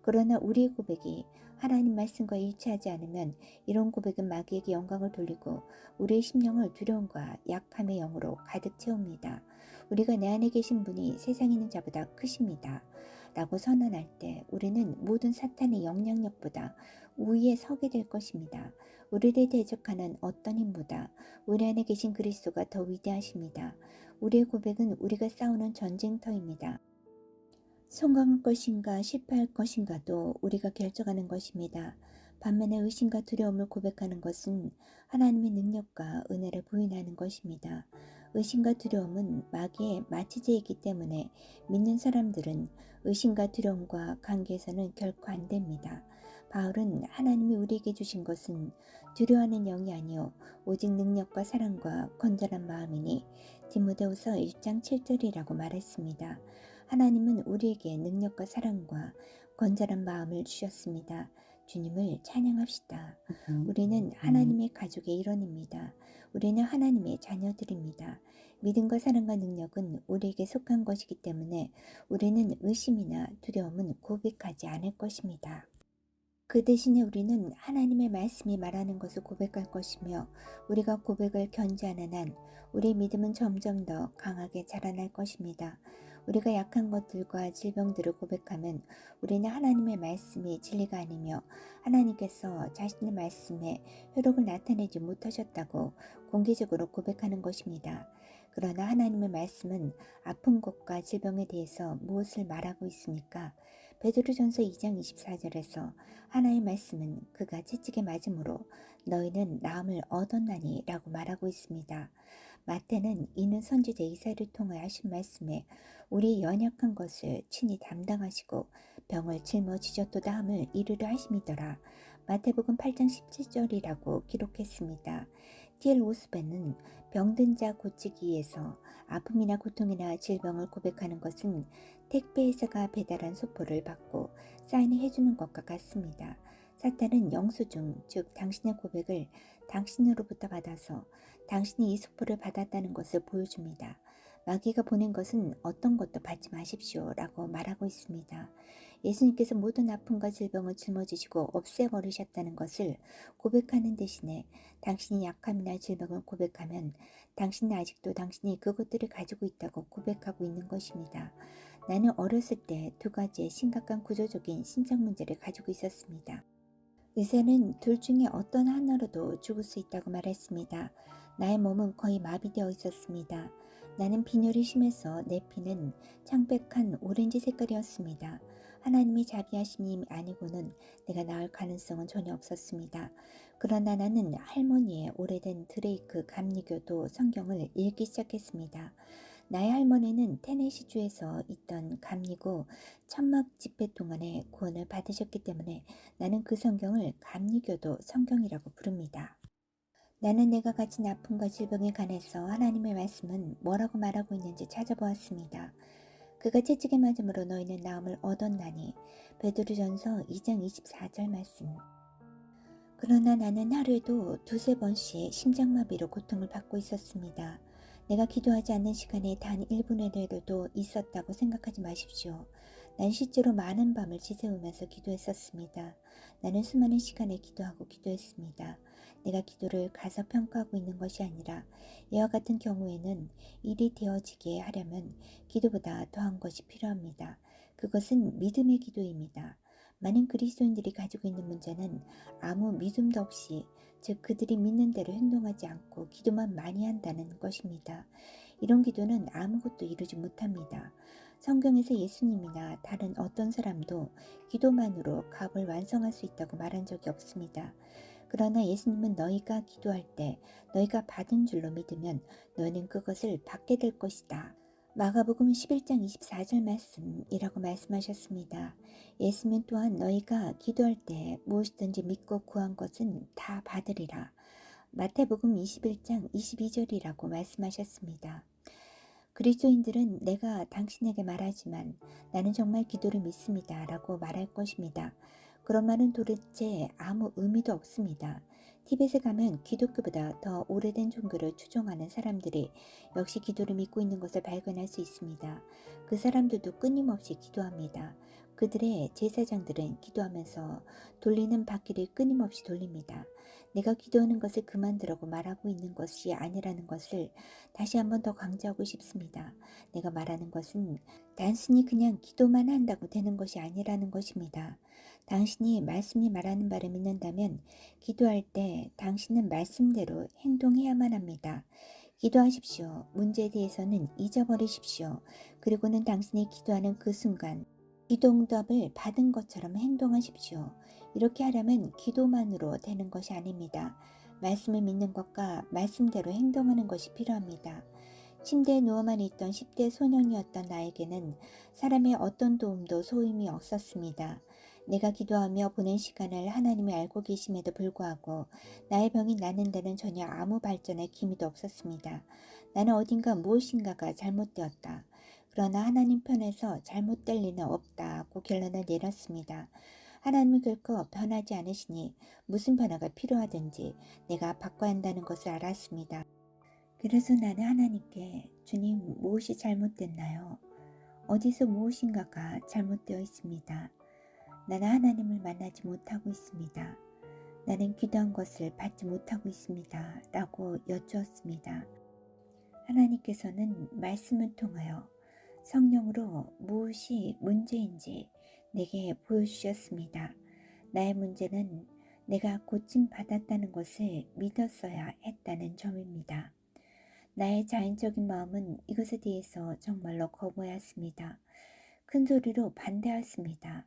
그러나 우리의 고백이 하나님 말씀과 일치하지 않으면 이런 고백은 마귀에게 영광을 돌리고 우리의 심령을 두려움과 약함의 영으로 가득 채웁니다. 우리가 내 안에 계신 분이 세상에 있는 자보다 크십니다. 라고 선언할 때 우리는 모든 사탄의 영향력보다 우위에 서게 될 것입니다. 우리를 대적하는 어떤 힘보다 우리 안에 계신 그리스도가 더 위대하십니다. 우리의 고백은 우리가 싸우는 전쟁터입니다. 성공할 것인가 실패할 것인가도 우리가 결정하는 것입니다. 반면에 의심과 두려움을 고백하는 것은 하나님의 능력과 은혜를 부인하는 것입니다. 의심과 두려움은 마귀의 마취제이기 때문에 믿는 사람들은 의심과 두려움과 관계에서는 결코 안 됩니다. 바울은 하나님이 우리에게 주신 것은 두려워하는 영이 아니요 오직 능력과 사랑과 건전한 마음이니 디모데후서 1장 7절이라고 말했습니다. 하나님은 우리에게 능력과 사랑과 건전한 마음을 주셨습니다. 주님을 찬양합시다. 우리는 하나님의 가족의 일원입니다. 우리는 하나님의 자녀들입니다. 믿음과 사랑과 능력은 우리에게 속한 것이기 때문에 우리는 의심이나 두려움은 고백하지 않을 것입니다. 그 대신에 우리는 하나님의 말씀이 말하는 것을 고백할 것이며 우리가 고백을 견지하는 한 우리의 믿음은 점점 더 강하게 자라날 것입니다. 우리가 약한 것들과 질병들을 고백하면 우리는 하나님의 말씀이 진리가 아니며 하나님께서 자신의 말씀에 효력을 나타내지 못하셨다고 공개적으로 고백하는 것입니다. 그러나 하나님의 말씀은 아픈 것과 질병에 대해서 무엇을 말하고 있습니까? 베드로전서 2장 24절에서 하나의 말씀은 그가 채찍에 맞음으로 너희는 나음을 얻었나니 라고 말하고 있습니다. 마태는 이는 선지자 이사야를 통하여 하신 말씀에 우리 연약한 것을 친히 담당하시고 병을 짊어지셨도다 함을 이르려 하심이더라. 마태복음 8장 17절이라고 기록했습니다. T.L. 오스벤은 병든 자 고치기 위해서 아픔이나 고통이나 질병을 고백하는 것은 택배회사가 배달한 소포를 받고 사인을 해주는 것과 같습니다. 사탄은 영수증, 즉 당신의 고백을 당신으로부터 받아서 당신이 이 소포를 받았다는 것을 보여줍니다. 마귀가 보낸 것은 어떤 것도 받지 마십시오 라고 말하고 있습니다. 예수님께서 모든 아픔과 질병을 짊어지시고 없애버리셨다는 것을 고백하는 대신에 당신이 약함이나 질병을 고백하면 당신은 아직도 당신이 그것들을 가지고 있다고 고백하고 있는 것입니다. 나는 어렸을 때 두 가지의 심각한 구조적인 심장 문제를 가지고 있었습니다. 의사는 둘 중에 어떤 하나로도 죽을 수 있다고 말했습니다. 나의 몸은 거의 마비되어 있었습니다. 나는 빈혈이 심해서 내 피는 창백한 오렌지 색깔이었습니다. 하나님이 자비하심이 아니고는 내가 나을 가능성은 전혀 없었습니다. 그러나 나는 할머니의 오래된 드레이크 감리교도 성경을 읽기 시작했습니다. 나의 할머니는 테네시주에서 있던 감리고 천막 집회 동안에 구원을 받으셨기 때문에 나는 그 성경을 감리교도 성경이라고 부릅니다. 나는 내가 가진 아픔과 질병에 관해서 하나님의 말씀은 뭐라고 말하고 있는지 찾아보았습니다. 그가 채찍에 맞음으로 너희는 나음을 얻었나니 베드로전서 2장 24절 말씀. 그러나 나는 하루에도 두세 번씩 심장마비로 고통을 받고 있었습니다. 내가 기도하지 않는 시간에 단 1분의 1도 있었다고 생각하지 마십시오. 난 실제로 많은 밤을 지새우면서 기도했었습니다. 나는 수많은 시간에 기도하고 기도했습니다. 내가 기도를 가서평가하고 있는 것이 아니라 이와 같은 경우에는 일이 되어지게 하려면 기도보다 더한 것이 필요합니다. 그것은 믿음의 기도입니다. 많은 그리스도인들이 가지고 있는 문제는 아무 믿음도 없이 즉 그들이 믿는 대로 행동하지 않고 기도만 많이 한다는 것입니다. 이런 기도는 아무것도 이루지 못합니다. 성경에서 예수님이나 다른 어떤 사람도 기도만으로 값을 완성할 수 있다고 말한 적이 없습니다. 그러나 예수님은 너희가 기도할 때 너희가 받은 줄로 믿으면 너희는 그것을 받게 될 것이다. 마가복음 11장 24절 말씀이라고 말씀하셨습니다. 예수님 또한 너희가 기도할 때 무엇이든지 믿고 구한 것은 다 받으리라. 마태복음 21장 22절이라고 말씀하셨습니다. 그리스도인들은 내가 당신에게 말하지만 나는 정말 기도를 믿습니다 라고 말할 것입니다. 그런 말은 도대체 아무 의미도 없습니다. 티벳에 가면 기독교보다 더 오래된 종교를 추종하는 사람들이 역시 기도를 믿고 있는 것을 발견할 수 있습니다. 그 사람들도 끊임없이 기도합니다. 그들의 제사장들은 기도하면서 돌리는 바퀴를 끊임없이 돌립니다. 내가 기도하는 것을 그만두라고 말하고 있는 것이 아니라는 것을 다시 한번 더 강조하고 싶습니다. 내가 말하는 것은 단순히 그냥 기도만 한다고 되는 것이 아니라는 것입니다. 당신이 말씀이 말하는 바를 믿는다면 기도할 때 당신은 말씀대로 행동해야만 합니다. 기도하십시오. 문제에 대해서는 잊어버리십시오. 그리고는 당신이 기도하는 그 순간 기도응답을 받은 것처럼 행동하십시오. 이렇게 하려면 기도만으로 되는 것이 아닙니다. 말씀을 믿는 것과 말씀대로 행동하는 것이 필요합니다. 침대에 누워만 있던 10대 소년이었던 나에게는 사람의 어떤 도움도 소임이 없었습니다. 내가 기도하며 보낸 시간을 하나님이 알고 계심에도 불구하고 나의 병이 낫는 데는 전혀 아무 발전의 기미도 없었습니다. 나는 어딘가 무엇인가가 잘못되었다. 그러나 하나님 편에서 잘못될 리는 없다고 결론을 내렸습니다. 하나님은 결코 변하지 않으시니 무슨 변화가 필요하든지 내가 바꿔야 한다는 것을 알았습니다. 그래서 나는 하나님께 주님 무엇이 잘못됐나요? 어디서 무엇인가가 잘못되어 있습니다. 나는 하나님을 만나지 못하고 있습니다. 나는 기도한 것을 받지 못하고 있습니다. 라고 여쭈었습니다. 하나님께서는 말씀을 통하여 성령으로 무엇이 문제인지 내게 보여주셨습니다. 나의 문제는 내가 고침받았다는 것을 믿었어야 했다는 점입니다. 나의 자연적인 마음은 이것에 대해서 정말로 거부하였습니다. 큰 소리로 반대하였습니다.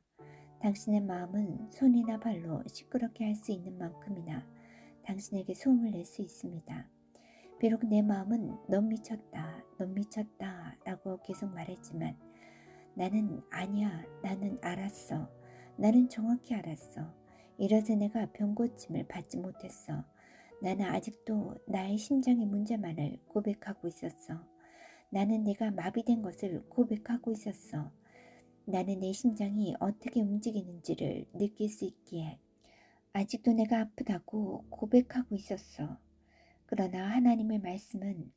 당신의 마음은 손이나 발로 시끄럽게 할 수 있는 만큼이나 당신에게 소음을 낼 수 있습니다. 비록 내 마음은 넌 미쳤다, 넌 미쳤다 라고 계속 말했지만 나는 아니야, 나는 알았어, 나는 정확히 알았어. 이래서 내가 병고침을 받지 못했어. 나는 아직도 나의 심장의 문제만을 고백하고 있었어. 나는 내가 마비된 것을 고백하고 있었어. 나는 내 심장이 어떻게 움직이는지를 느낄 수 있기에 아직도 내가 아프다고 고백하고 있었어. 그러나 하나님의 말씀은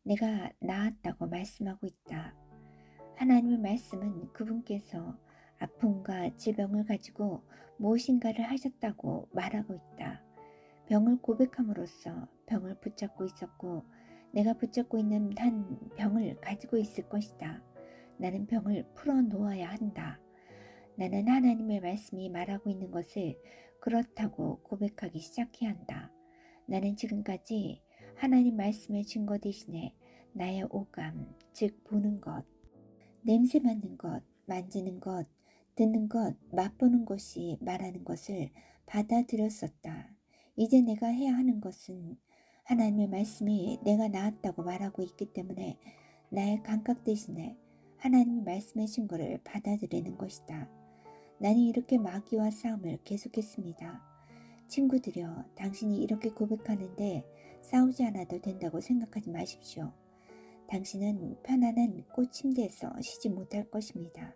내가 나았다고 말씀하고 있다. 하나님의 말씀은 그분께서 아픔과 질병을 가지고 무엇인가를 하셨다고 말하고 있다. 병을 고백함으로써 병을 붙잡고 있었고 내가 붙잡고 있는 한 병을 가지고 있을 것이다. 나는 병을 풀어놓아야 한다. 나는 하나님의 말씀이 말하고 있는 것을 그렇다고 고백하기 시작해야 한다. 나는 지금까지 하나님 말씀의 증거 대신에 나의 오감, 즉 보는 것, 냄새 맡는 것, 만지는 것, 듣는 것, 맛보는 것이 말하는 것을 받아들였었다. 이제 내가 해야 하는 것은 하나님의 말씀이 내가 나았다고 말하고 있기 때문에 나의 감각 대신에 하나님의 말씀의 증거를 받아들이는 것이다. 나는 이렇게 마귀와 싸움을 계속했습니다. 친구들여, 당신이 이렇게 고백하는데 싸우지 않아도 된다고 생각하지 마십시오. 당신은 편안한 꽃침대에서 쉬지 못할 것입니다.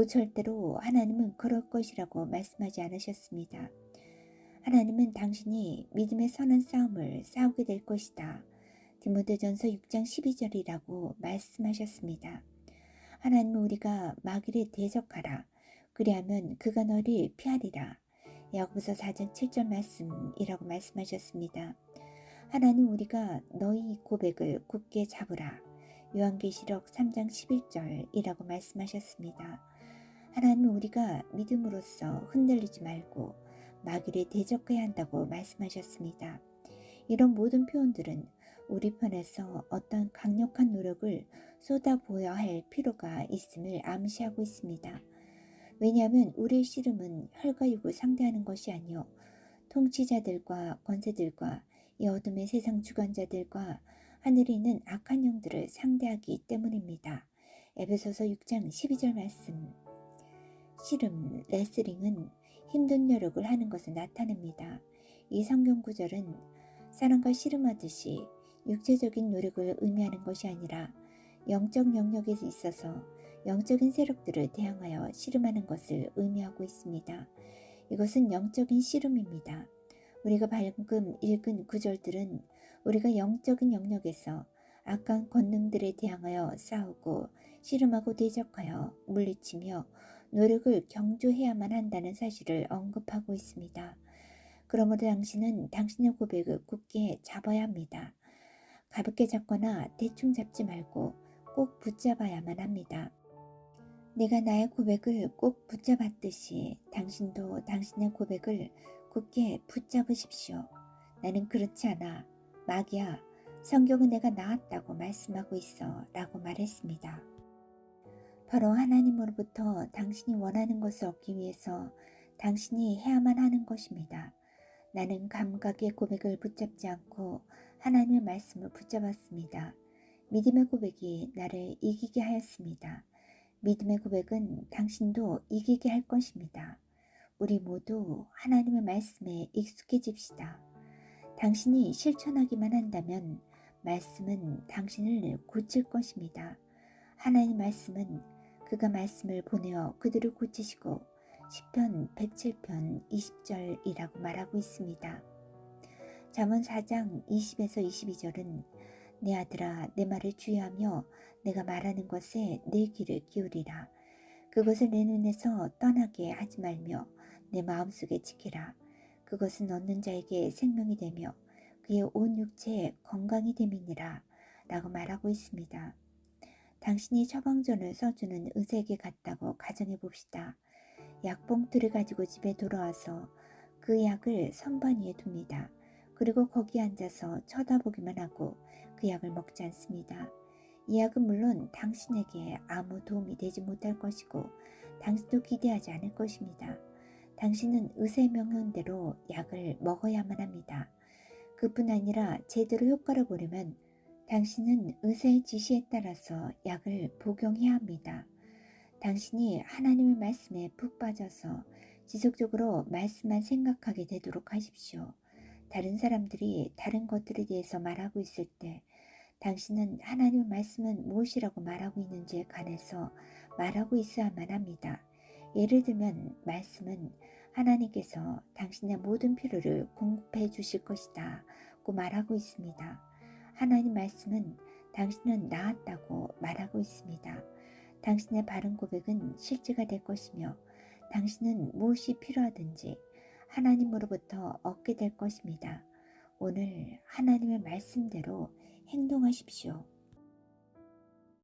절대로 하나님은 그럴 것이라고 말씀하지 않으셨습니다. 하나님은 당신이 믿음의 선한 싸움을 싸우게 될 것이다. 디모데전서 6장 12절이라고 말씀하셨습니다. 하나님은 우리가 마귀를 대적하라. 그리하면 그가 너를 피하리라. 야고보서 4장 7절 말씀이라고 말씀하셨습니다. 하나님 우리가 너희 고백을 굳게 잡으라. 요한계시록 3장 11절이라고 말씀하셨습니다. 하나님 우리가 믿음으로써 흔들리지 말고 마귀를 대적해야 한다고 말씀하셨습니다. 이런 모든 표현들은 우리 편에서 어떤 강력한 노력을 쏟아부어야 할 필요가 있음을 암시하고 있습니다. 왜냐하면 우리의 씨름은 혈과 육을 상대하는 것이 아니요 통치자들과 권세들과 이 어둠의 세상 주관자들과 하늘에 있는 악한 영들을 상대하기 때문입니다. 에베소서 6장 12절 말씀. 씨름, 레슬링은 힘든 노력을 하는 것을 나타냅니다. 이 성경 구절은 사람과 씨름하듯이 육체적인 노력을 의미하는 것이 아니라 영적 영역에 있어서 영적인 세력들을 대항하여 씨름하는 것을 의미하고 있습니다. 이것은 영적인 씨름입니다. 우리가 방금 읽은 구절들은 우리가 영적인 영역에서 악한 권능들에 대항하여 싸우고 씨름하고 대적하여 물리치며 노력을 경주해야만 한다는 사실을 언급하고 있습니다. 그러므로 당신은 당신의 고백을 굳게 잡아야 합니다. 가볍게 잡거나 대충 잡지 말고 꼭 붙잡아야만 합니다. 내가 나의 고백을 꼭 붙잡았듯이 당신도 당신의 고백을 굳게 붙잡으십시오. 나는 그렇지 않아. 마귀야, 성경은 내가 나았다고 말씀하고 있어 라고 말했습니다. 바로 하나님으로부터 당신이 원하는 것을 얻기 위해서 당신이 해야만 하는 것입니다. 나는 감각의 고백을 붙잡지 않고 하나님의 말씀을 붙잡았습니다. 믿음의 고백이 나를 이기게 하였습니다. 믿음의 고백은 당신도 이기게 할 것입니다. 우리 모두 하나님의 말씀에 익숙해집시다. 당신이 실천하기만 한다면 말씀은 당신을 고칠 것입니다. 하나님 말씀은 그가 말씀을 보내어 그들을 고치시고 시편 107편 20절이라고 말하고 있습니다. 잠언 4장 20에서 22절은 내 아들아 내 말을 주의하며 내가 말하는 것에 내 귀를 기울이라. 그것을 내 눈에서 떠나게 하지 말며 내 마음속에 지키라. 그것은 얻는 자에게 생명이 되며 그의 온 육체에 건강이 됨이니라 라고 말하고 있습니다. 당신이 처방전을 써주는 의사에게 갔다고 가정해 봅시다. 약봉투를 가지고 집에 돌아와서 그 약을 선반 위에 둡니다. 그리고 거기 앉아서 쳐다보기만 하고 그 약을 먹지 않습니다. 이 약은 물론 당신에게 아무 도움이 되지 못할 것이고 당신도 기대하지 않을 것입니다. 당신은 의사의 명령대로 약을 먹어야만 합니다. 그뿐 아니라 제대로 효과를 보려면 당신은 의사의 지시에 따라서 약을 복용해야 합니다. 당신이 하나님의 말씀에 푹 빠져서 지속적으로 말씀만 생각하게 되도록 하십시오. 다른 사람들이 다른 것들에 대해서 말하고 있을 때 당신은 하나님의 말씀은 무엇이라고 말하고 있는지에 관해서 말하고 있어야만 합니다. 예를 들면 말씀은 하나님께서 당신의 모든 필요를 공급해 주실 것이다 고 말하고 있습니다. 하나님 말씀은 당신은 나았다고 말하고 있습니다. 당신의 바른 고백은 실제가 될 것이며 당신은 무엇이 필요하든지 하나님으로부터 얻게 될 것입니다. 오늘 하나님의 말씀대로 행동하십시오.